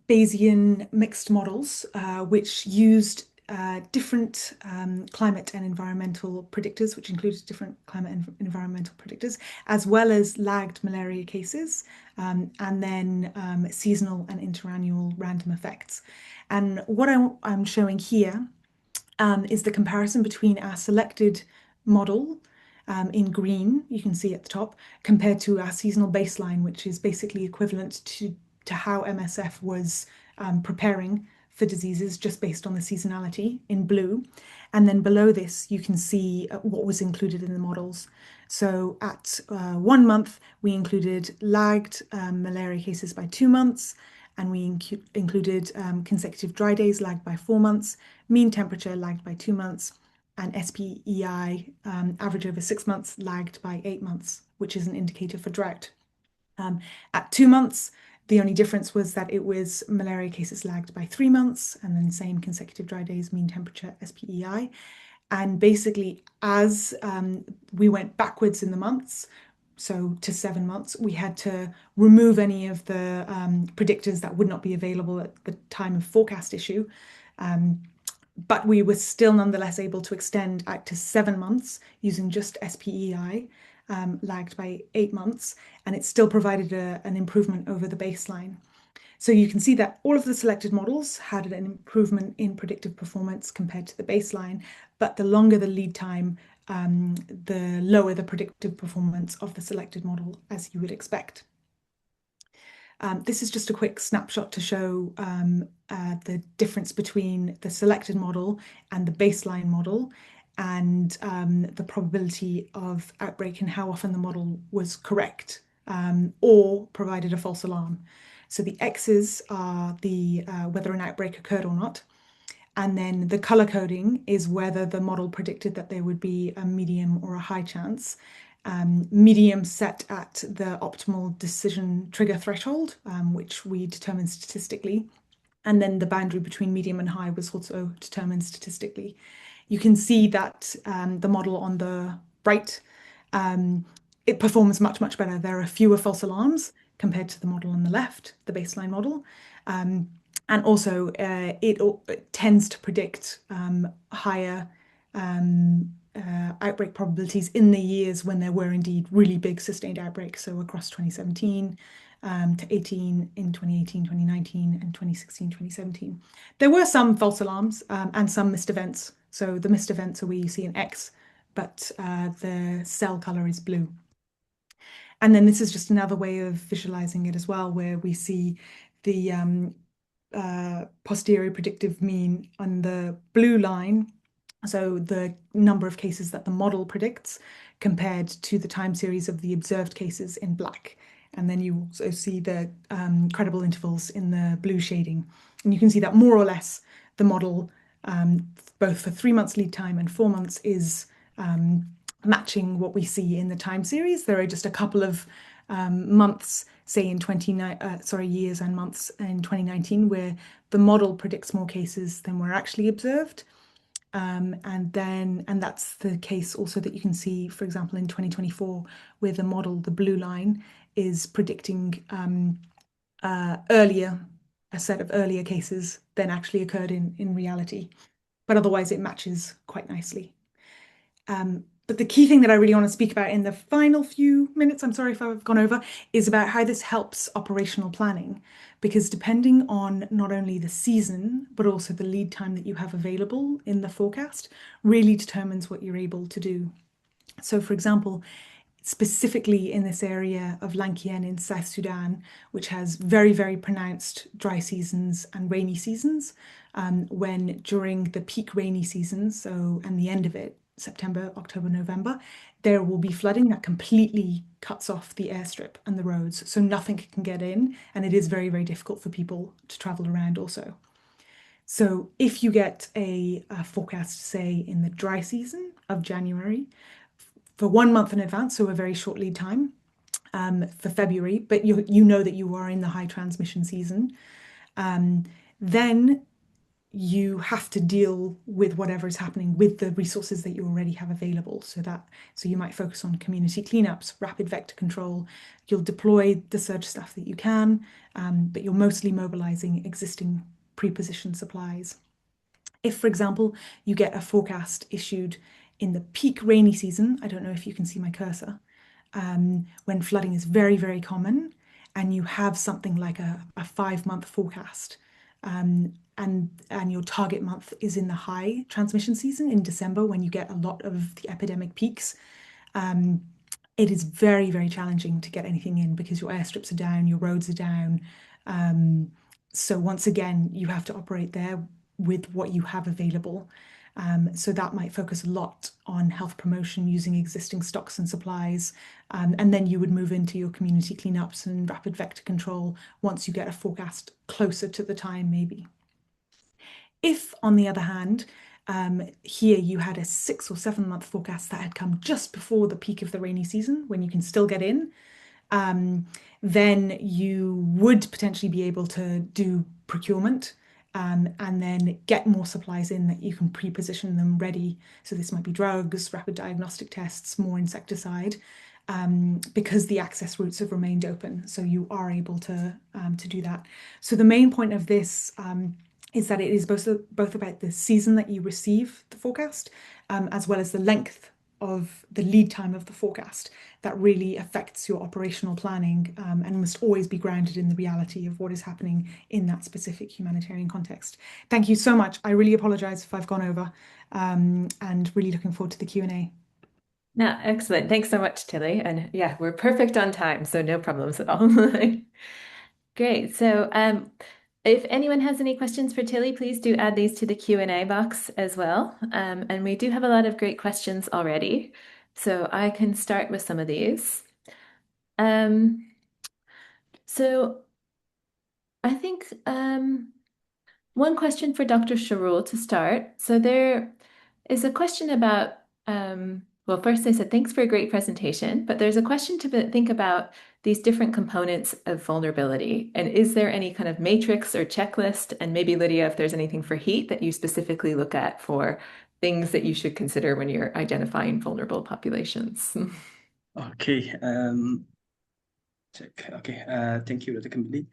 Bayesian mixed models, which used different climate and environmental predictors, which included different climate and environmental predictors, as well as lagged malaria cases, and then seasonal and interannual random effects. And what I'm showing here is the comparison between our selected model in green, you can see at the top, compared to our seasonal baseline, which is basically equivalent to how MSF was preparing for diseases just based on the seasonality in blue. And then below this, you can see what was included in the models. So at 1 month, we included lagged malaria cases by 2 months, and we included consecutive dry days lagged by 4 months, mean temperature lagged by 2 months, and SPEI average over 6 months lagged by 8 months, which is an indicator for drought. At 2 months, The only difference was that it was malaria cases lagged by 3 months, and then same consecutive dry days, mean temperature, SPEI. And basically, as we went backwards in the months, so to 7 months, we had to remove any of the predictors that would not be available at the time of forecast issue. But we were still nonetheless able to extend out to 7 months using just SPEI, lagged by 8 months, and it still provided an improvement over the baseline. So you can see that all of the selected models had an improvement in predictive performance compared to the baseline, but the longer the lead time, the lower the predictive performance of the selected model, as you would expect. This is just a quick snapshot to show the difference between the selected model and the baseline model, and the probability of outbreak and how often the model was correct or provided a false alarm. So the X's are the whether an outbreak occurred or not. And then the color coding is whether the model predicted that there would be a medium or a high chance. Medium set at the optimal decision trigger threshold, which we determined statistically. And then the boundary between medium and high was also determined statistically. You can see that the model on the right, it performs much, much better. There are fewer false alarms compared to the model on the left, the baseline model. And also, it tends to predict higher outbreak probabilities in the years when there were indeed really big sustained outbreaks. So across 2017 to 18, in 2018, 2019, and 2016, 2017. There were some false alarms and some missed events. So the missed events are where you see an X, but the cell color is blue. And then this is just another way of visualizing it as well, where we see the posterior predictive mean on the blue line, so the number of cases that the model predicts compared to the time series of the observed cases in black. And then you also see the credible intervals in the blue shading. And you can see that more or less the model, both for 3 months lead time and 4 months, is matching what we see in the time series. There are just a couple of months, say in years and months in 2019, where the model predicts more cases than were actually observed. And that's the case also that you can see, for example, in 2024, where the model, the blue line, is predicting a set of earlier cases than actually occurred in reality. But otherwise, it matches quite nicely. But the key thing that I really want to speak about in the final few minutes, I'm sorry if I've gone over, is about how this helps operational planning. Because depending on not only the season, but also the lead time that you have available in the forecast, really determines what you're able to do. So for example, specifically in this area of Lankien in South Sudan, which has very, very pronounced dry seasons and rainy seasons, when during the peak rainy seasons, and the end of it, September, October, November, there will be flooding that completely cuts off the airstrip and the roads, so nothing can get in, and it is very, very difficult for people to travel around also. So if you get a forecast, say, in the dry season of January, for 1 month in advance, so a very short lead time, for February, but you know that you are in the high transmission season, then you have to deal with whatever is happening with the resources that you already have available. So you might focus on community cleanups, rapid vector control. You'll deploy the surge staff that you can, but you're mostly mobilizing existing pre-positioned supplies. If, for example, you get a forecast issued in the peak rainy season, I don't know if you can see my cursor, when flooding is very, very common, and you have something like a 5-month forecast, and your target month is in the high transmission season in December, when you get a lot of the epidemic peaks, it is very, very challenging to get anything in because your airstrips are down, your roads are down. So once again, you have to operate there with what you have available. So that might focus a lot on health promotion using existing stocks and supplies. And then you would move into your community cleanups and rapid vector control once you get a forecast closer to the time, maybe. If, on the other hand, here you had a 6 or 7 month forecast that had come just before the peak of the rainy season, when you can still get in, then you would potentially be able to do procurement and then get more supplies in that you can pre-position them ready. So this might be drugs, rapid diagnostic tests, more insecticide, because the access routes have remained open. So you are able to do that. So the main point of this is that it is both about the season that you receive the forecast, as well as the length of the lead time of the forecast that really affects your operational planning, and must always be grounded in the reality of what is happening in that specific humanitarian context. Thank you so much. I really apologize if I've gone over, and really looking forward to the Q&A. No, excellent. Thanks so much, Tilly. And yeah, we're perfect on time, so no problems at all. Great. So if anyone has any questions for Tilly, please do add these to the Q&A box as well. And we do have a lot of great questions already. So I can start with some of these. So I think one question for Dr. Sharul to start. So there is a question about, well, first they said, thanks for a great presentation, but there's a question to think about these different components of vulnerability. And is there any kind of matrix or checklist? And maybe Lydia, if there's anything for heat that you specifically look at for things that you should consider when you're identifying vulnerable populations. Okay. Check. Okay. Thank you, Dr. Kimberly.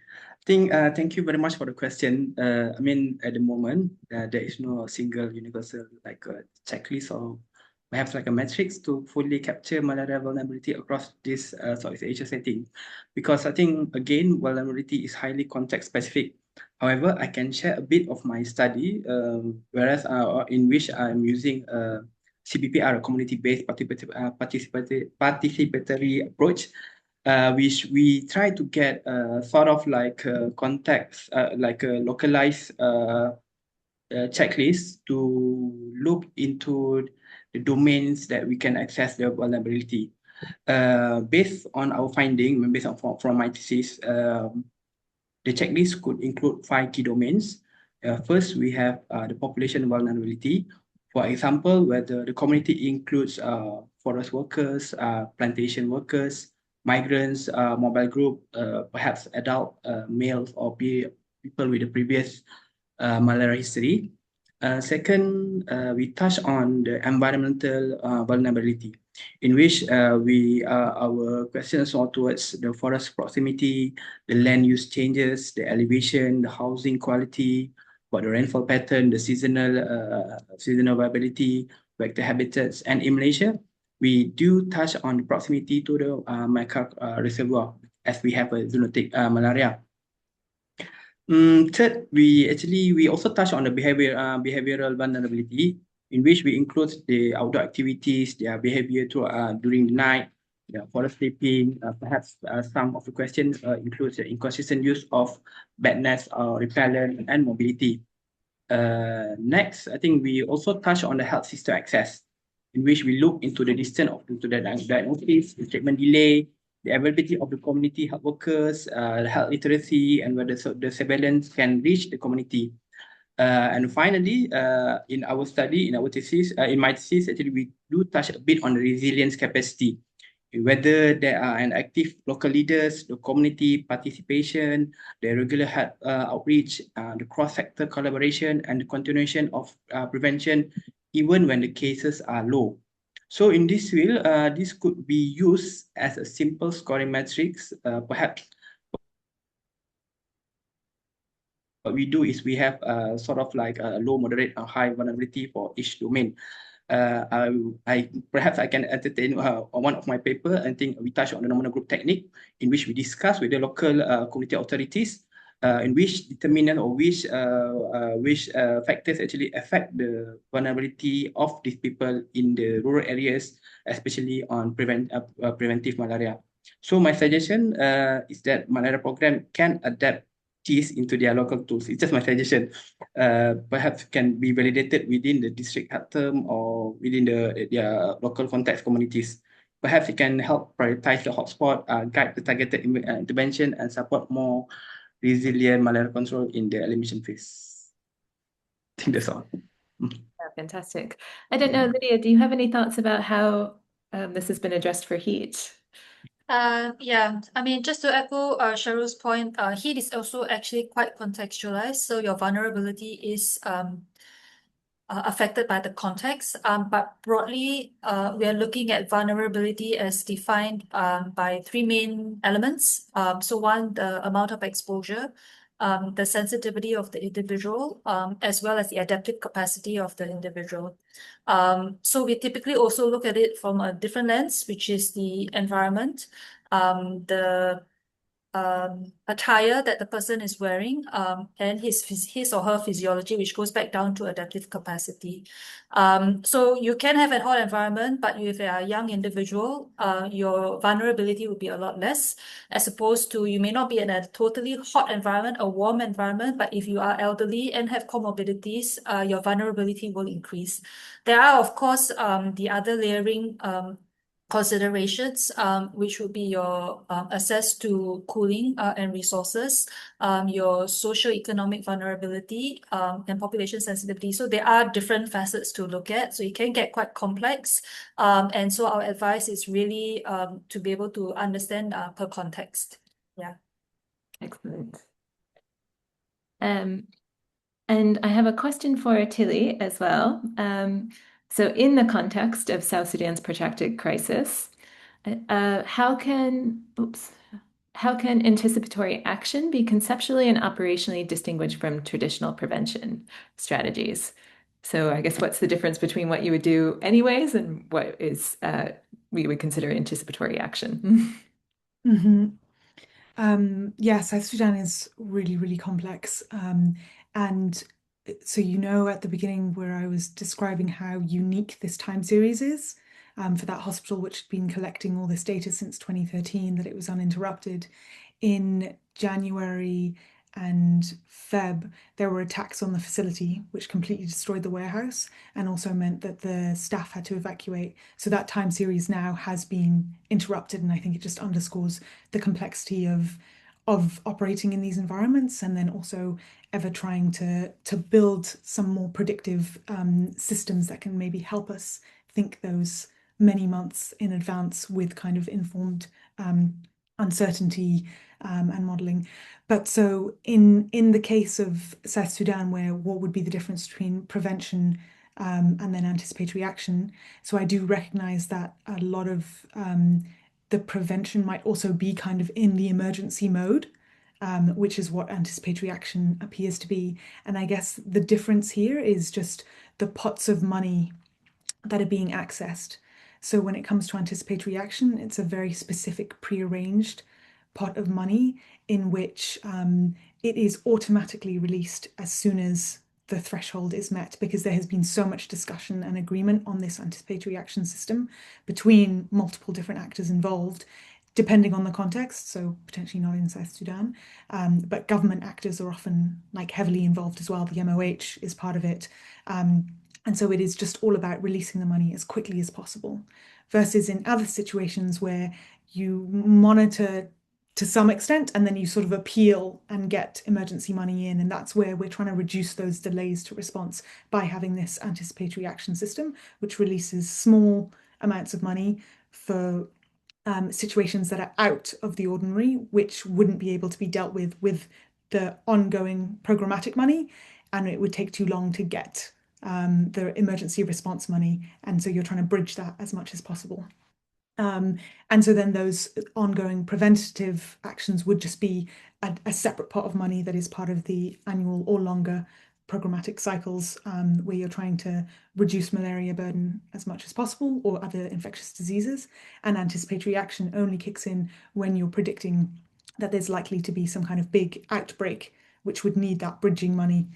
Thank you very much for the question. I mean, at the moment, there is no single universal like checklist or perhaps like a matrix to fully capture malaria vulnerability across this Southeast Asia setting, because I think again vulnerability is highly context specific. However, I can share a bit of my study, whereas in which I'm using CBPR, a community-based participatory approach, which we try to get sort of like context, like a localized checklist to look into the domains that we can access the vulnerability. Based on our finding, based on from my thesis, the checklist could include 5 key domains. First, we have the population vulnerability. For example, whether the community includes forest workers, plantation workers, migrants, mobile group, perhaps adult males or people with a previous malaria history. Second, we touch on the environmental vulnerability, in which our questions are towards the forest proximity, the land use changes, the elevation, the housing quality, what the rainfall pattern, the seasonal viability, vector habitats, and in Malaysia, we do touch on the proximity to the macaque reservoir, as we have a zoonotic malaria. Third, we also touch on the behavioral vulnerability, in which we include the outdoor activities, their behavior during the night, forest sleeping. Perhaps some of the questions includes the inconsistent use of bed nets or repellent and mobility. Next, I think we also touch on the health system access, in which we look into the distance to the diagnosis, the treatment delay, the availability of the community health workers, health literacy, and whether the surveillance can reach the community. And finally, in our study, in our thesis, in my thesis, actually, we do touch a bit on the resilience capacity, whether there are an active local leaders, the community participation, the regular health outreach, the cross-sector collaboration, and the continuation of prevention, even when the cases are low. So in this way, this could be used as a simple scoring matrix. Perhaps what we do is we have sort of like a low, moderate, and high vulnerability for each domain. Perhaps I can entertain one of my paper. I think we touch on the nominal group technique, in which we discuss with the local community authorities in which determinant or which factors actually affect the vulnerability of these people in the rural areas, especially on preventive malaria. So my suggestion is that malaria program can adapt these into their local tools. It's just my suggestion. Perhaps can be validated within the district health term or within their local context communities. Perhaps it can help prioritize the hotspot, guide the targeted intervention, and support more resilient malaria control in the elimination phase. I think that's all. Yeah, fantastic. I don't know, Lydia, do you have any thoughts about how this has been addressed for heat? Yeah, I mean, just to echo Cheryl's point, heat is also actually quite contextualized. So your vulnerability is affected by the context. But broadly, we are looking at vulnerability as defined by three main elements. So one, the amount of exposure, the sensitivity of the individual, as well as the adaptive capacity of the individual. So we typically also look at it from a different lens, which is the environment, the attire that the person is wearing, and his or her physiology, which goes back down to adaptive capacity. So you can have an hot environment, but if you are a young individual, your vulnerability would be a lot less, as opposed to you may not be in a totally hot environment, a warm environment, but if you are elderly and have comorbidities, your vulnerability will increase. There are, of course, the other layering considerations, which would be your access to cooling and resources, your socio-economic vulnerability, and population sensitivity. So there are different facets to look at. So it can get quite complex. And so our advice is really to be able to understand per context. Yeah. Excellent. And I have a question for Tilly as well. So in the context of South Sudan's protracted crisis, how can anticipatory action be conceptually and operationally distinguished from traditional prevention strategies? So I guess what's the difference between what you would do anyways and what is we would consider anticipatory action? hmm Yeah, South Sudan is really, really complex. And so, at the beginning where I was describing how unique this time series is, for that hospital which had been collecting all this data since 2013, that it was uninterrupted. In January and Feb, there were attacks on the facility, which completely destroyed the warehouse and also meant that the staff had to evacuate. So that time series now has been interrupted, and I think it just underscores the complexity of operating in these environments, and then also ever trying to build some more predictive systems that can maybe help us think those many months in advance with kind of informed uncertainty and modeling. But so in the case of South Sudan, where what would be the difference between prevention and then anticipatory action? So I do recognize that a lot of the prevention might also be kind of in the emergency mode, which is what anticipatory action appears to be. And I guess the difference here is just the pots of money that are being accessed. So when it comes to anticipatory action, it's a very specific prearranged pot of money in which it is automatically released as soon as the threshold is met, because there has been so much discussion and agreement on this anticipatory action system between multiple different actors involved, depending on the context, so potentially not in South Sudan, but government actors are often like heavily involved as well. The MOH is part of it. And so it is just all about releasing the money as quickly as possible, versus in other situations where you monitor to some extent and then you sort of appeal and get emergency money in. And that's where we're trying to reduce those delays to response by having this anticipatory action system, which releases small amounts of money for situations that are out of the ordinary, which wouldn't be able to be dealt with the ongoing programmatic money, and it would take too long to get the emergency response money. And so you're trying to bridge that as much as possible. And so then those ongoing preventative actions would just be a separate pot of money that is part of the annual or longer programmatic cycles, where you're trying to reduce malaria burden as much as possible or other infectious diseases. And anticipatory action only kicks in when you're predicting that there's likely to be some kind of big outbreak, which would need that bridging money.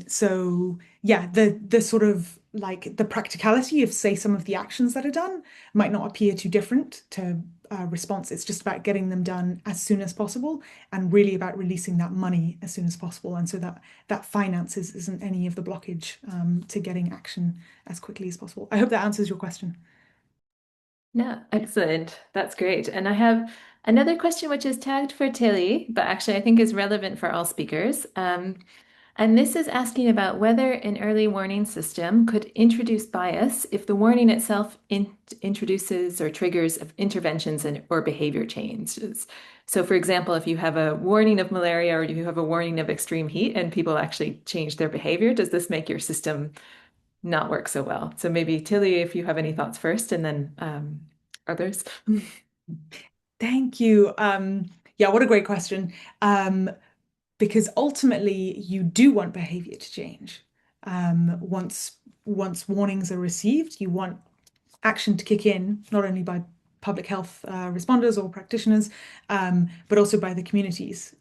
So yeah, the sort of like the practicality of, say, some of the actions that are done might not appear too different to response. It's just about getting them done as soon as possible and really about releasing that money as soon as possible. And so that finances isn't any of the blockage to getting action as quickly as possible. I hope that answers your question. Yeah, excellent. That's great. And I have another question which is tagged for Tilly, but actually I think is relevant for all speakers. And this is asking about whether an early warning system could introduce bias if the warning itself introduces or triggers interventions or behavior changes. So, for example, if you have a warning of malaria or you have a warning of extreme heat and people actually change their behavior, does this make your system not work so well? So maybe Tilly, if you have any thoughts first, and then others. Thank you. Yeah, what a great question. Because ultimately you do want behavior to change. Once warnings are received, you want action to kick in, not only by public health responders or practitioners, but also by the communities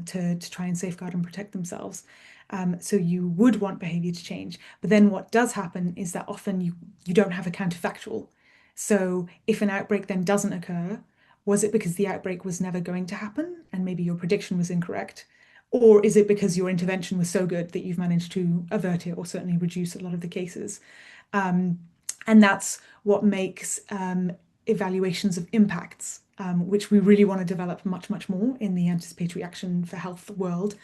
to try and safeguard and protect themselves. So you would want behavior to change. But then what does happen is that often you don't have a counterfactual. So if an outbreak then doesn't occur, was it because the outbreak was never going to happen and maybe your prediction was incorrect? Or is it because your intervention was so good that you've managed to avert it or certainly reduce a lot of the cases? And that's what makes evaluations of impacts, which we really want to develop much, much more in the anticipatory action for health world,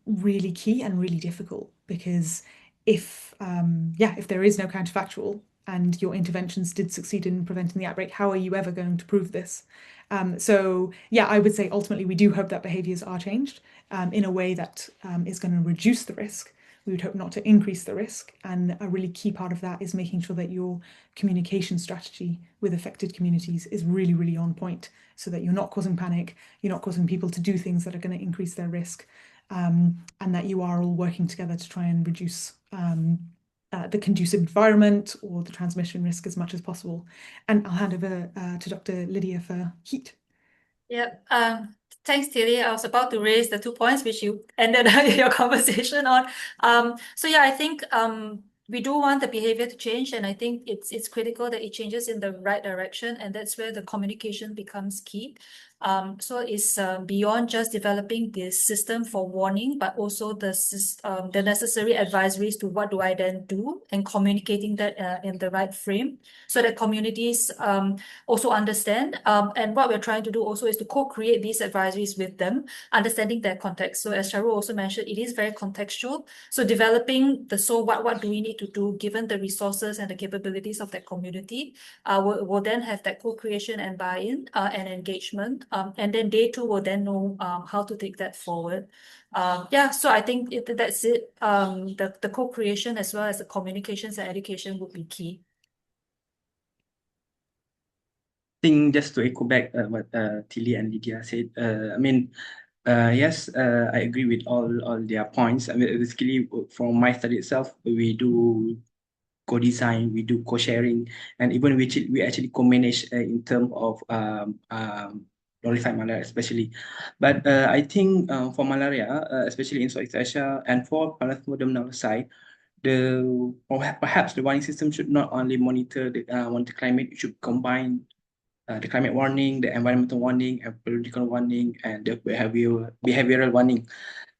really key and really difficult. Because if there is no counterfactual and your interventions did succeed in preventing the outbreak, how are you ever going to prove this? So yeah, I would say ultimately we do hope that behaviors are changed in a way that is going to reduce the risk. We would hope not to increase the risk. And a really key part of that is making sure that your communication strategy with affected communities is really, really on point so that you're not causing panic, you're not causing people to do things that are going to increase their risk, and that you are all working together to try and reduce the conducive environment or the transmission risk as much as possible. And I'll hand over to Dr. Lydia for heat. Yep. Thanks, Tilly. I was about to raise the 2 points which you ended your conversation on. So yeah, I think we do want the behavior to change, and I think it's critical that it changes in the right direction, and that's where the communication becomes key. So it's beyond just developing this system for warning, but also the necessary advisories to what do I then do, and communicating that in the right frame so that communities also understand. And what we're trying to do also is to co-create these advisories with them, understanding their context. So as Sharu also mentioned, it is very contextual. So developing the what do we need to do given the resources and the capabilities of that community, will then have that co-creation and buy-in and engagement. And then they too will then know how to take that forward. Yeah, so I think that's it. The co-creation as well as the communications and education would be key. Think just to echo back what Tilly and Lydia said, yes, I agree with all their points. I mean, basically, from my study itself, we do co-design, we do co-sharing, and even we actually co-manage in terms of nullified malaria, especially. But I think for malaria, especially in Southeast Asia, and for Plasmodium knowledge, perhaps the warning system should not only monitor climate; it should combine the climate warning, the environmental warning, and political warning, and the behavioral warning.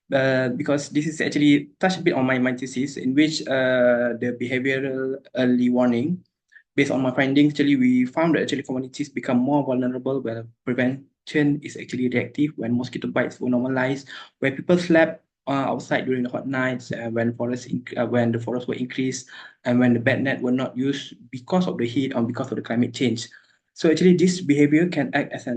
Because this is actually touched a bit on my thesis, in which the behavioral early warning, based on my findings, actually we found that actually communities become more vulnerable where prevention is actually reactive, when mosquito bites were normalized, where people slept outside during the hot nights, when the forests were increased, and when the bed net were not used because of the heat or because of the climate change. So actually, this behavior can act as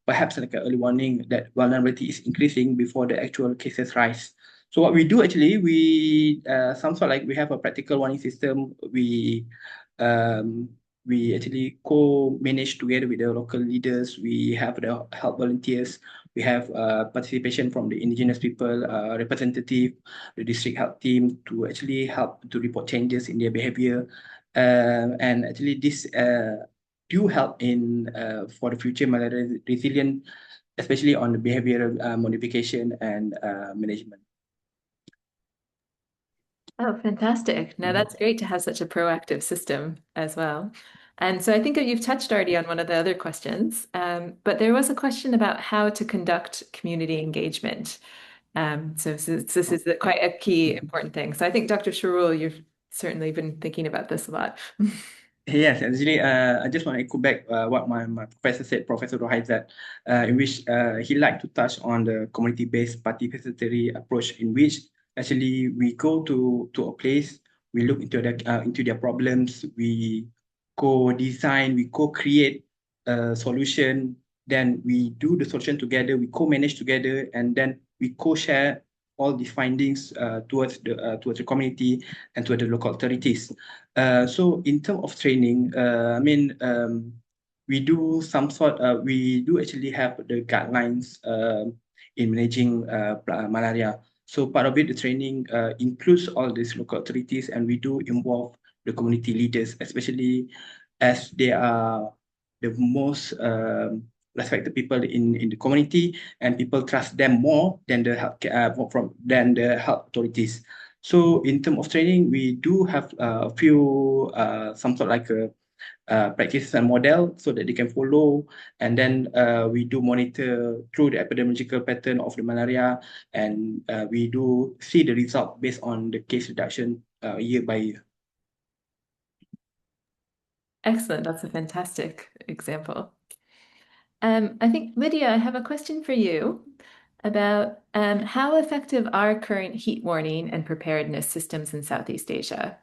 perhaps like an early warning that vulnerability is increasing before the actual cases rise. So what we do actually, we some sort like we have a practical warning system. We actually co-manage together with the local leaders. We have the health volunteers. We have participation from the indigenous people, representative, the district health team to actually help to report changes in their behavior. And actually this do help in for the future malaria resilient, especially on the behavioral modification and management. Oh, fantastic. Now that's great to have such a proactive system as well. And so I think that you've touched already on one of the other questions, but there was a question about how to conduct community engagement. So this is quite a key important thing. So I think Dr. Sharul, you've certainly been thinking about this a lot. Yes, actually, I just want to echo back what my professor said, Professor Rohaizat, in which he liked to touch on the community-based participatory approach, in which Actually, we go to a place, we look into their problems, we co-design, we co-create a solution, then we do the solution together, we co-manage together, and then we co-share all the findings towards the community and to the local authorities. So in terms of training, we do we do actually have the guidelines in managing malaria. So part of it, the training includes all these local authorities, and we do involve the community leaders, especially as they are the most respected people in the community, and people trust them more than the health authorities. So in terms of training, we do have a few some sort like a practice and model so that they can follow, and then we do monitor through the epidemiological pattern of the malaria, and we do see the result based on the case reduction year by year. Excellent. That's a fantastic example. I think, Lydia, I have a question for you about how effective are current heat warning and preparedness systems in Southeast Asia?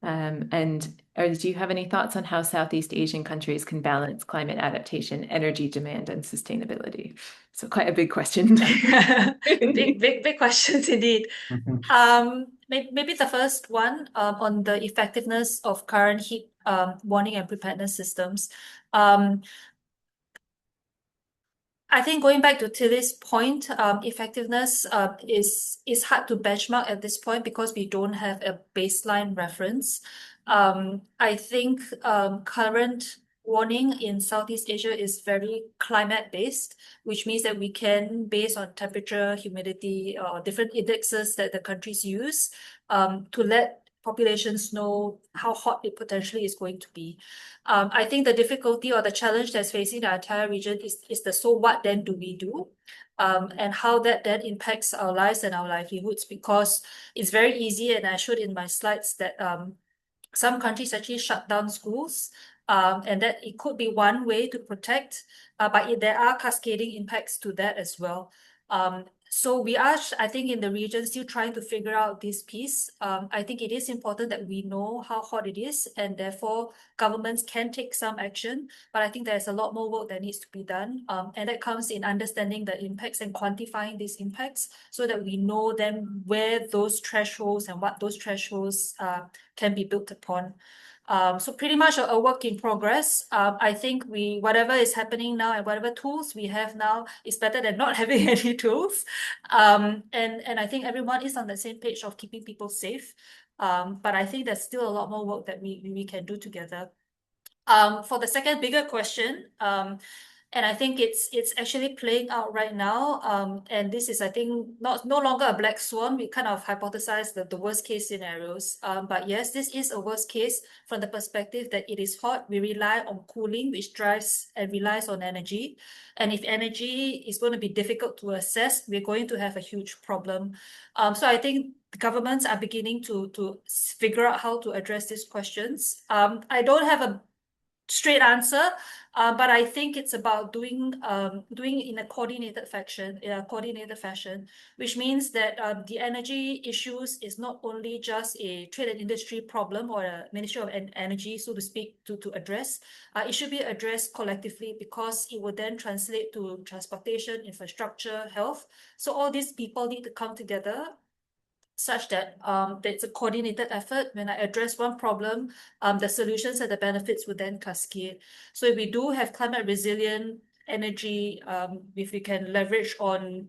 Do you have any thoughts on how Southeast Asian countries can balance climate adaptation, energy demand, and sustainability? So quite a big question. Big questions indeed. Maybe the first one on the effectiveness of current heat warning and preparedness systems. I think going back to Tilly's point, effectiveness is hard to benchmark at this point because we don't have a baseline reference. I think current warning in Southeast Asia is very climate based, which means that we can, based on temperature, humidity, or different indexes that the countries use, to let populations know how hot it potentially is going to be. I think the difficulty or the challenge that's facing the entire region is the so what then do we do? And how that then impacts our lives and our livelihoods, because it's very easy, and I showed in my slides that some countries actually shut down schools, and that it could be one way to protect, but there are cascading impacts to that as well. So we are, I think, in the region still trying to figure out this piece. I think it is important that we know how hot it is, and therefore governments can take some action. But I think there's a lot more work that needs to be done, and that comes in understanding the impacts and quantifying these impacts so that we know then where those thresholds and what those thresholds can be built upon. So pretty much a work in progress. I think whatever is happening now and whatever tools we have now is better than not having any tools. And I think everyone is on the same page of keeping people safe. But I think there's still a lot more work that we can do together. For the second bigger question, and I think it's actually playing out right now. And this is, I think, no longer a black swan. We kind of hypothesize the worst case scenarios. But yes, this is a worst case from the perspective that it is hot. We rely on cooling, which drives and relies on energy. And if energy is going to be difficult to assess, we're going to have a huge problem. So I think governments are beginning to figure out how to address these questions. I don't have a straight answer, but I think it's about doing in a coordinated fashion, which means that the energy issues is not only just a trade and industry problem or a Ministry of Energy, so to speak, to address. It should be addressed collectively because it would then translate to transportation, infrastructure, health. So all these people need to come together such that it's a coordinated effort. When I address one problem, the solutions and the benefits would then cascade. So if we do have climate resilient energy, if we can leverage on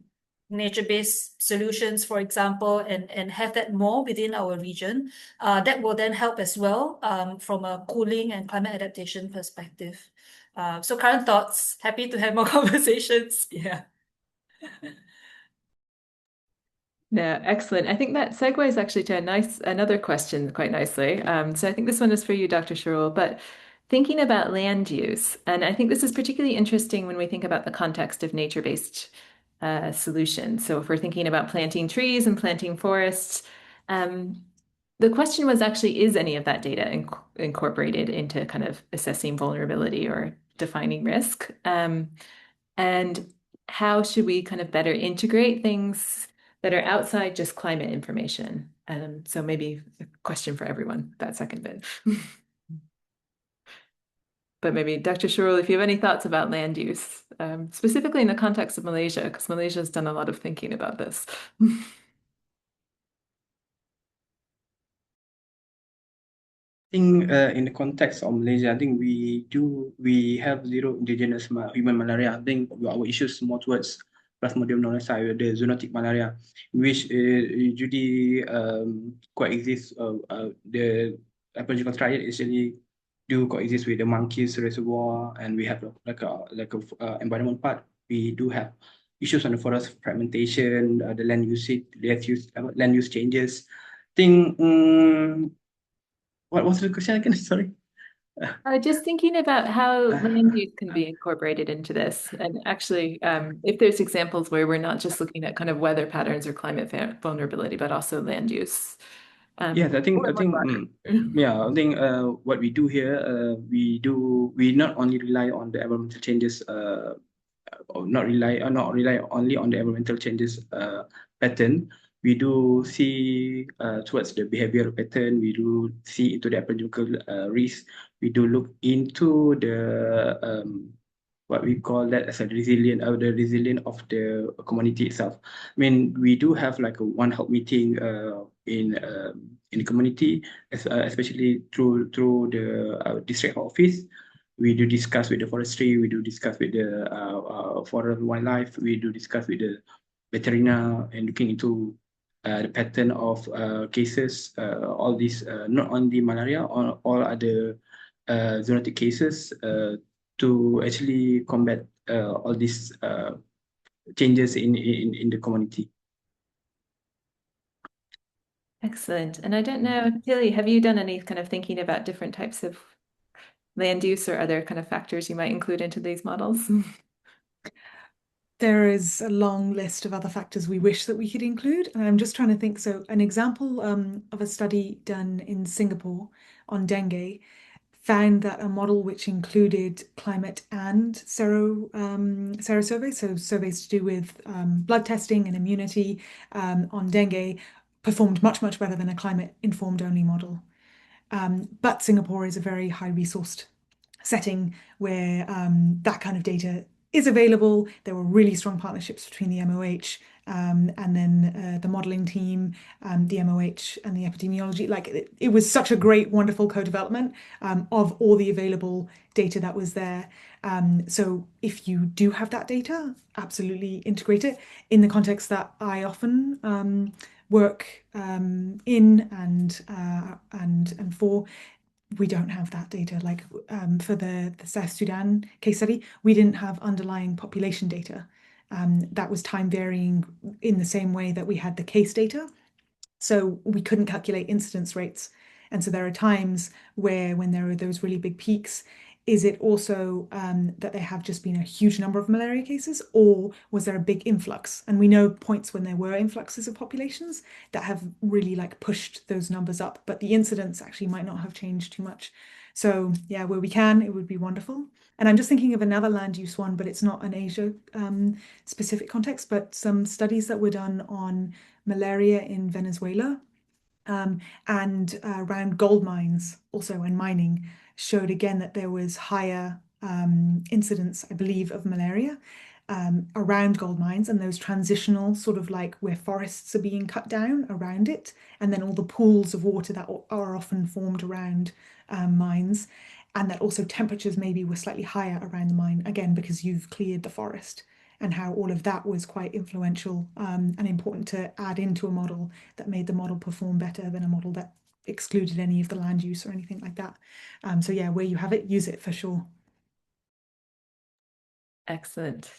nature-based solutions, for example, and have that more within our region, that will then help as well from a cooling and climate adaptation perspective. So current thoughts, happy to have more conversations. Yeah. Yeah, excellent. I think that segues actually to another question quite nicely. So I think this one is for you, Dr. Sharul, but thinking about land use, and I think this is particularly interesting when we think about the context of nature-based solutions. So if we're thinking about planting trees and planting forests, the question was actually, is any of that data incorporated into kind of assessing vulnerability or defining risk? And how should we kind of better integrate things that are outside just climate information. So maybe a question for everyone, that second bit. But maybe Dr. Shirul, if you have any thoughts about land use, specifically in the context of Malaysia, because Malaysia has done a lot of thinking about this. Think in the context of Malaysia, I think we have zero indigenous human malaria. I think our issues more towards Plasmodium knowledge, the zoonotic malaria, which usually coexist. The ecological triad actually do coexist with the monkeys reservoir, and we have like a environment part. We do have issues on the forest fragmentation, the land usage, land use changes. Think. What was the question again? Sorry. Just thinking about how land use can be incorporated into this. And actually, if there's examples where we're not just looking at kind of weather patterns or climate vulnerability, but also land use. Yes, I think yeah, I think what we do here, we not only rely on the environmental changes, or not rely only on the environmental changes pattern. We do see towards the behavioral pattern. We do see into the ecological risk. We do look into the what we call that as a the resilience of the community itself. I mean, we do have like a one health meeting in the community, especially through the district office. We do discuss with the forestry, we do discuss with the forest wildlife, we do discuss with the veterinary and looking into the pattern of cases, all these, not only malaria, all other zoonotic cases to actually combat all these changes in the community. Excellent. And I don't know, Tilly, have you done any kind of thinking about different types of land use or other kind of factors you might include into these models? There is a long list of other factors we wish that we could include. And I'm just trying to think. So, an example of a study done in Singapore on dengue found that a model which included climate and serosurveys, so surveys to do with blood testing and immunity on dengue, performed much, much better than a climate-informed only model. But Singapore is a very high-resourced setting where that kind of data is available. There were really strong partnerships between the MOH and then the modeling team, the MOH and the epidemiology. Like it was such a great, wonderful co-development of all the available data that was there. So if you do have that data, absolutely integrate it in the context that I often work in and for. We don't have that data. Like for the South Sudan case study, we didn't have underlying population data. That was time varying in the same way that we had the case data. So we couldn't calculate incidence rates. And so there are times where when there are those really big peaks, is it also that there have just been a huge number of malaria cases, or was there a big influx? And we know points when there were influxes of populations that have really like pushed those numbers up, but the incidence actually might not have changed too much. So yeah, where we can, it would be wonderful. And I'm just thinking of another land use one, but it's not an Asia specific context, but some studies that were done on malaria in Venezuela and around gold mines also and mining showed again that there was higher incidence, I believe, of malaria around gold mines and those transitional sort of like where forests are being cut down around it, and then all the pools of water that are often formed around mines, and that also temperatures maybe were slightly higher around the mine, again, because you've cleared the forest, and how all of that was quite influential and important to add into a model that made the model perform better than a model that excluded any of the land use or anything like that. So yeah, where you have it, use it for sure. Excellent.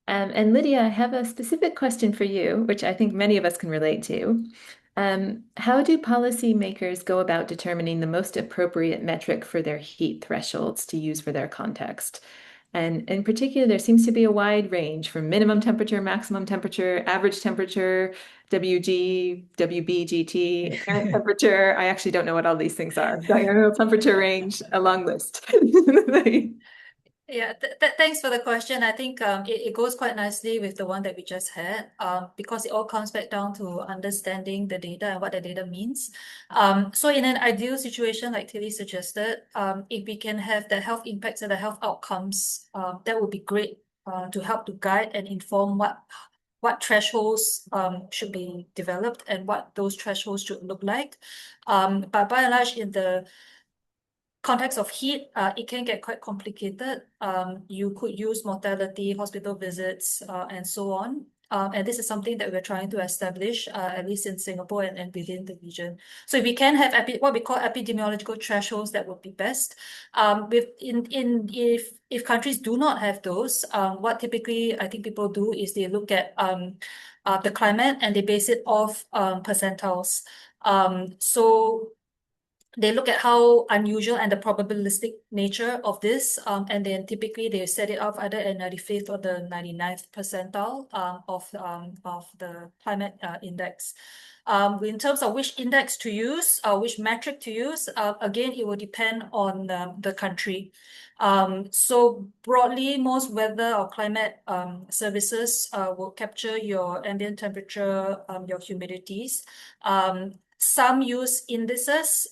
And Lydia, I have a specific question for you, which I think many of us can relate to. How do policymakers go about determining the most appropriate metric for their heat thresholds to use for their context? And in particular, there seems to be a wide range from minimum temperature, maximum temperature, average temperature, WG, WB, GT, apparent temperature. I actually don't know what all these things are. Diurnal temperature range, a long list. Yeah, thanks for the question. I think it goes quite nicely with the one that we just had because it all comes back down to understanding the data and what the data means. So in an ideal situation, like Tilly suggested, if we can have the health impacts and the health outcomes, that would be great to help to guide and inform what thresholds should be developed and what those thresholds should look like. But by and large, in the context of heat, it can get quite complicated. You could use mortality, hospital visits, and so on. And this is something that we're trying to establish, at least in Singapore and within the region. So if we can have what we call epidemiological thresholds, that would be best. If countries do not have those, what typically I think people do is they look at the climate and they base it off percentiles. So they look at how unusual and the probabilistic nature of this, and then typically they set it off either at 95th or the 99th percentile of the climate index. In terms of which index to use, which metric to use, again, it will depend on the country. So broadly, most weather or climate services will capture your ambient temperature, your humidities. Some use indices,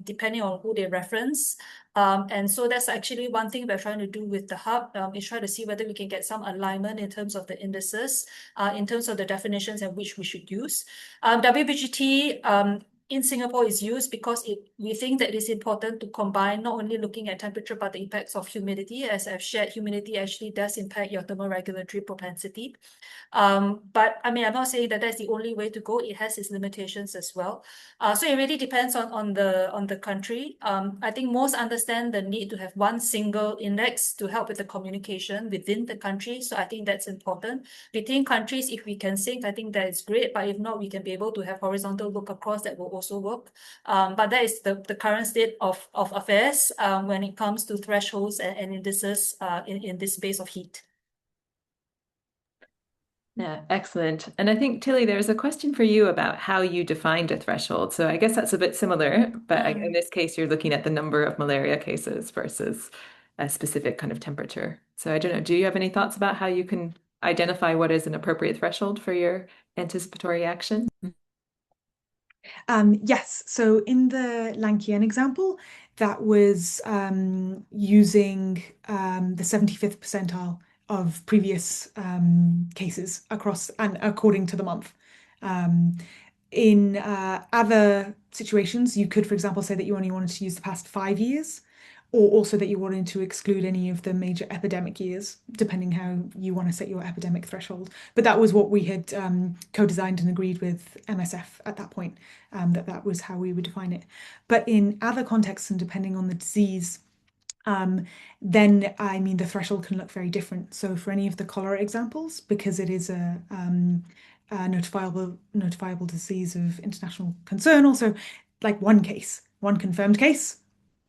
depending on who they reference. And so that's actually one thing we're trying to do with the hub, is try to see whether we can get some alignment in terms of the indices, in terms of the definitions and which we should use. WBGT in Singapore is used because we think that it is important to combine not only looking at temperature, but the impacts of humidity. As I've shared, humidity actually does impact your thermoregulatory propensity. But I mean, I'm not saying that that's the only way to go. It has its limitations as well. So it really depends on the country. I think most understand the need to have one single index to help with the communication within the country. So I think that's important. Between countries, if we can sync, I think that is great. But if not, we can be able to have horizontal look across that will also work. But that is the current state of affairs when it comes to thresholds and indices in this space of heat. Yeah, excellent. And I think, Tilly, there's a question for you about how you defined a threshold. So I guess that's a bit similar, but in this case, you're looking at the number of malaria cases versus a specific kind of temperature. So I don't know, do you have any thoughts about how you can identify what is an appropriate threshold for your anticipatory action? Yes, so in the Lankian example, that was using the 75th percentile of previous cases across and according to the month. In other situations, you could, for example, say that you only wanted to use the past 5 years, or also that you wanted to exclude any of the major epidemic years, depending how you want to set your epidemic threshold. But that was what we had co-designed and agreed with MSF at that point, that was how we would define it. But in other contexts and depending on the disease, then I mean the threshold can look very different. So for any of the cholera examples, because it is a notifiable disease of international concern, also like one confirmed case,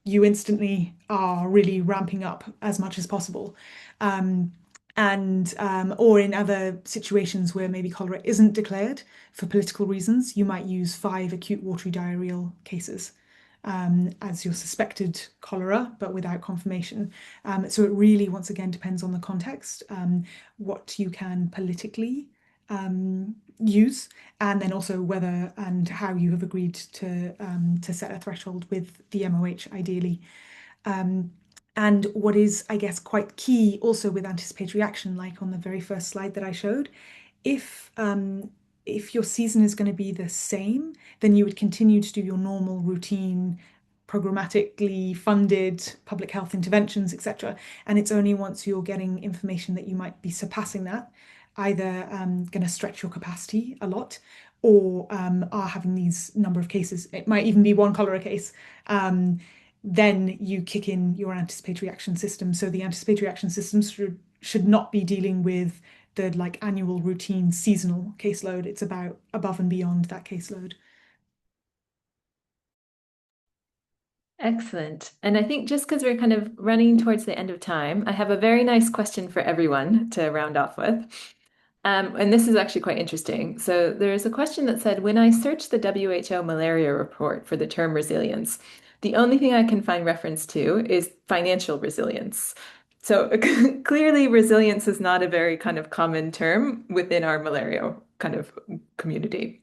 you instantly are really ramping up as much as possible. Or in other situations where maybe cholera isn't declared for political reasons, you might use 5 acute watery diarrheal cases as your suspected cholera, but without confirmation. So it really, once again, depends on the context, what you can politically use, and then also whether and how you have agreed to set a threshold with the MOH, ideally. And what is, I guess, quite key also with anticipatory action, like on the very first slide that I showed, if your season is going to be the same, then you would continue to do your normal routine, programmatically funded public health interventions, etc. And it's only once you're getting information that you might be surpassing that, either going to stretch your capacity a lot, or are having these number of cases. It might even be one cholera case. Then you kick in your anticipatory action system. So the anticipatory action systems should not be dealing with the like annual routine seasonal caseload. It's about above and beyond that caseload. Excellent. And I think just because we're kind of running towards the end of time, I have a very nice question for everyone to round off with. And this is actually quite interesting. So there's a question that said, when I search the WHO malaria report for the term resilience, the only thing I can find reference to is financial resilience. So clearly resilience is not a very kind of common term within our malaria kind of community.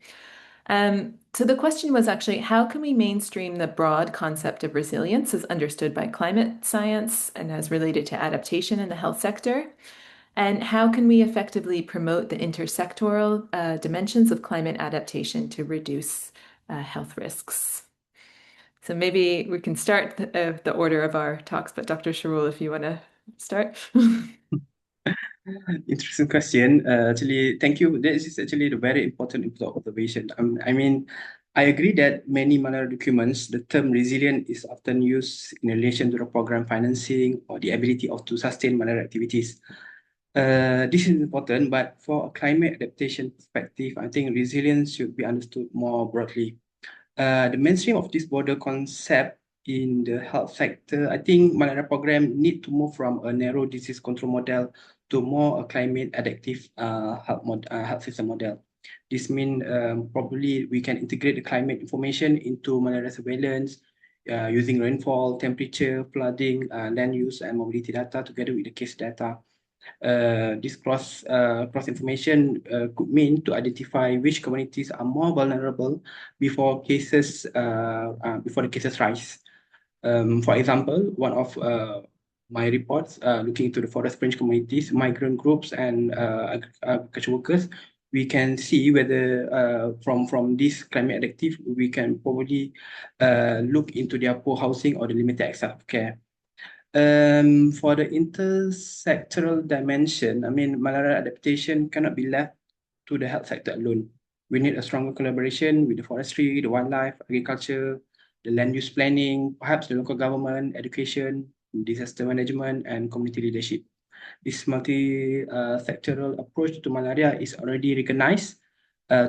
So the question was actually, how can we mainstream the broad concept of resilience as understood by climate science and as related to adaptation in the health sector? And how can we effectively promote the intersectoral dimensions of climate adaptation to reduce health risks? So maybe we can start the order of our talks, but Dr. Sharul, if you want to start. Interesting question. Actually, thank you. This is actually a very important observation. I mean, I agree that many malaria documents, the term resilient is often used in relation to the program financing or the ability of to sustain malaria activities. This is important, but for a climate adaptation perspective, I think resilience should be understood more broadly. The mainstream of this broader concept in the health sector, I think malaria program need to move from a narrow disease control model to more a climate adaptive health system model. This means probably we can integrate the climate information into malaria surveillance using rainfall, temperature, flooding, land use, and mobility data together with the case data. This cross information could mean to identify which communities are more vulnerable before the cases rise. For example, one of my reports looking into the forest range communities, migrant groups, and agriculture workers, we can see whether from this climate adaptive, we can probably look into their poor housing or the limited access of care. For the intersectoral dimension, I mean, malaria adaptation cannot be left to the health sector alone. We need a stronger collaboration with the forestry, the wildlife, agriculture, the land use planning, perhaps the local government, education, disaster management, and community leadership. This multi-sectoral approach to malaria is already recognized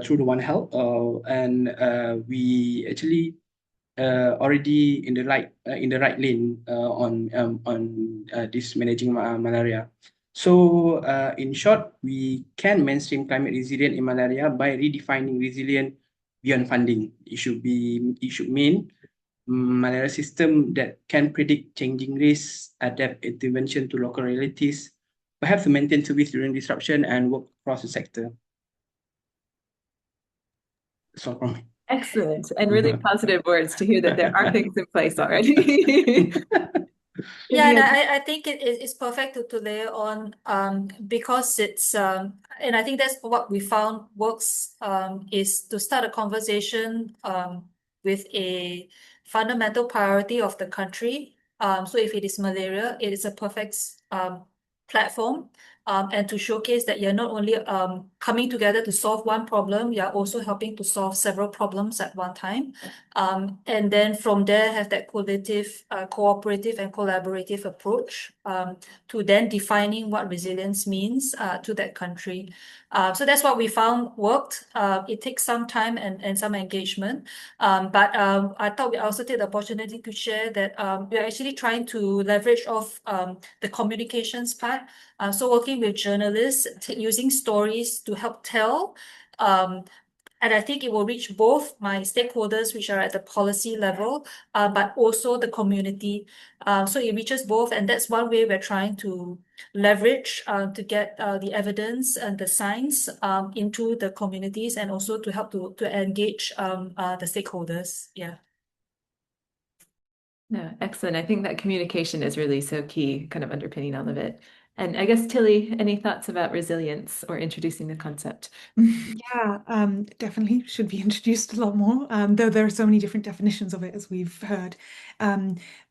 through the One Health, and we actually already in the right lane on this managing malaria. So in short, we can mainstream climate resilient in malaria by redefining resilient beyond funding. It should mean malaria system that can predict changing risks, adapt intervention to local realities, perhaps maintain service during disruption and work across the sector. That's all from me. Excellent. And really positive words to hear that there are things in place already. Yeah, and I think it's perfect to layer on because it's and I think that's what we found works is to start a conversation with a fundamental priority of the country. So if it is malaria, it is a perfect platform and to showcase that you're not only coming together to solve one problem, you're also helping to solve several problems at one time. And then from there have that collaborative, cooperative and collaborative approach to then defining what resilience means to that country. So that's what we found worked. It takes some time and some engagement. But I thought we also take the opportunity to share that we're actually trying to leverage off the communications part. So working with journalists, using stories to help tell. And I think it will reach both my stakeholders, which are at the policy level, but also the community. So it reaches both, and that's one way we're trying to leverage to get the evidence and the science into the communities, and also to help to engage the stakeholders. Yeah. No, excellent. I think that communication is really so key, kind of underpinning all of it. And I guess, Tilly, any thoughts about resilience or introducing the concept? Yeah, definitely should be introduced a lot more, though there are so many different definitions of it, as we've heard.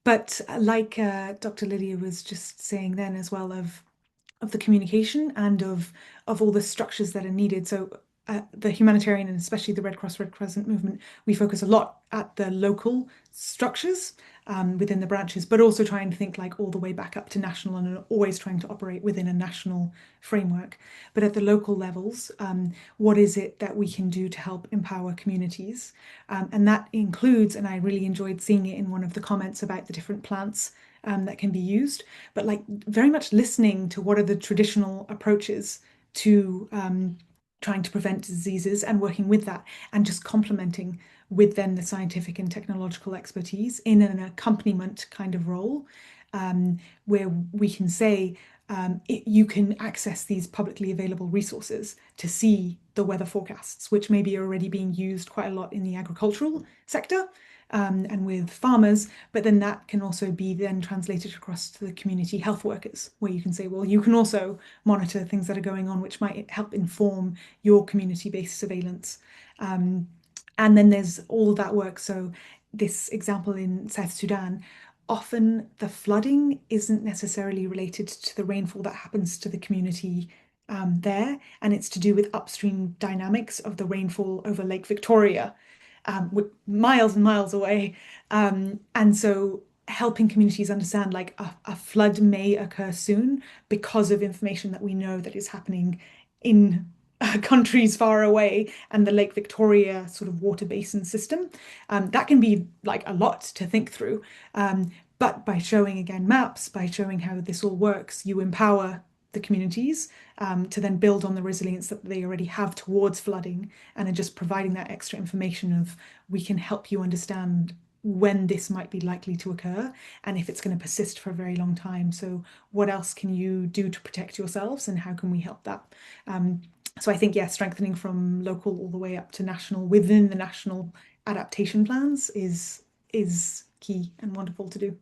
But like Dr. Lydia was just saying then as well of the communication and of all the structures that are needed. So the humanitarian and especially the Red Cross Red Crescent movement, we focus a lot at the local structures within the branches, but also trying to think like all the way back up to national and always trying to operate within a national framework. But at the local levels, what is it that we can do to help empower communities? And that includes, and I really enjoyed seeing it in one of the comments about the different plants that can be used, but like very much listening to what are the traditional approaches to trying to prevent diseases and working with that and just complementing with then the scientific and technological expertise in an accompaniment kind of role. where we can say you can access these publicly available resources to see the weather forecasts, which maybe are already being used quite a lot in the agricultural sector and with farmers, but then that can also be then translated across to the community health workers, where you can say, well, you can also monitor things that are going on, which might help inform your community-based surveillance. And then there's all that work. So this example in South Sudan, often the flooding isn't necessarily related to the rainfall that happens to the community there, and it's to do with upstream dynamics of the rainfall over Lake Victoria, miles and miles away. And so helping communities understand like a flood may occur soon because of information that we know that is happening in countries far away and the Lake Victoria sort of water basin system. That can be like a lot to think through. But by showing again maps, by showing how this all works, you empower the communities to then build on the resilience that they already have towards flooding, and are just providing that extra information of we can help you understand when this might be likely to occur and if it's going to persist for a very long time. So what else can you do to protect yourselves and how can we help that? So I think, yeah, strengthening from local all the way up to national within the national adaptation plans is key and wonderful to do.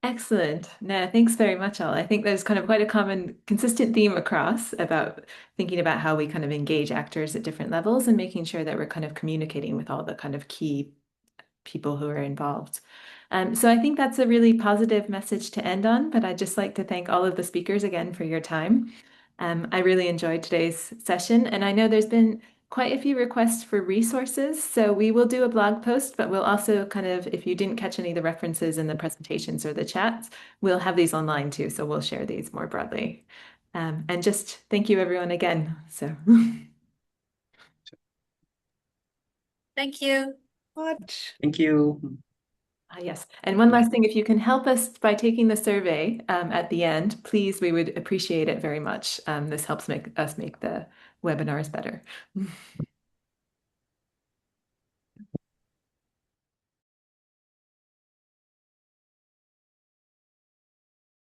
Excellent. No, thanks very much, all. I think there's kind of quite a common, consistent theme across about thinking about how we kind of engage actors at different levels and making sure that we're kind of communicating with all the kind of key people who are involved. So I think that's a really positive message to end on, but I'd just like to thank all of the speakers again for your time. I really enjoyed today's session, and I know there's been quite a few requests for resources, so we will do a blog post, but we'll also kind of, if you didn't catch any of the references in the presentations or the chats, we'll have these online too, so we'll share these more broadly. And just thank you everyone again. So Thank you. Much. Thank you. yes, and one last thing, if you can help us by taking the survey at the end, please, we would appreciate it very much. This helps us make the webinars better.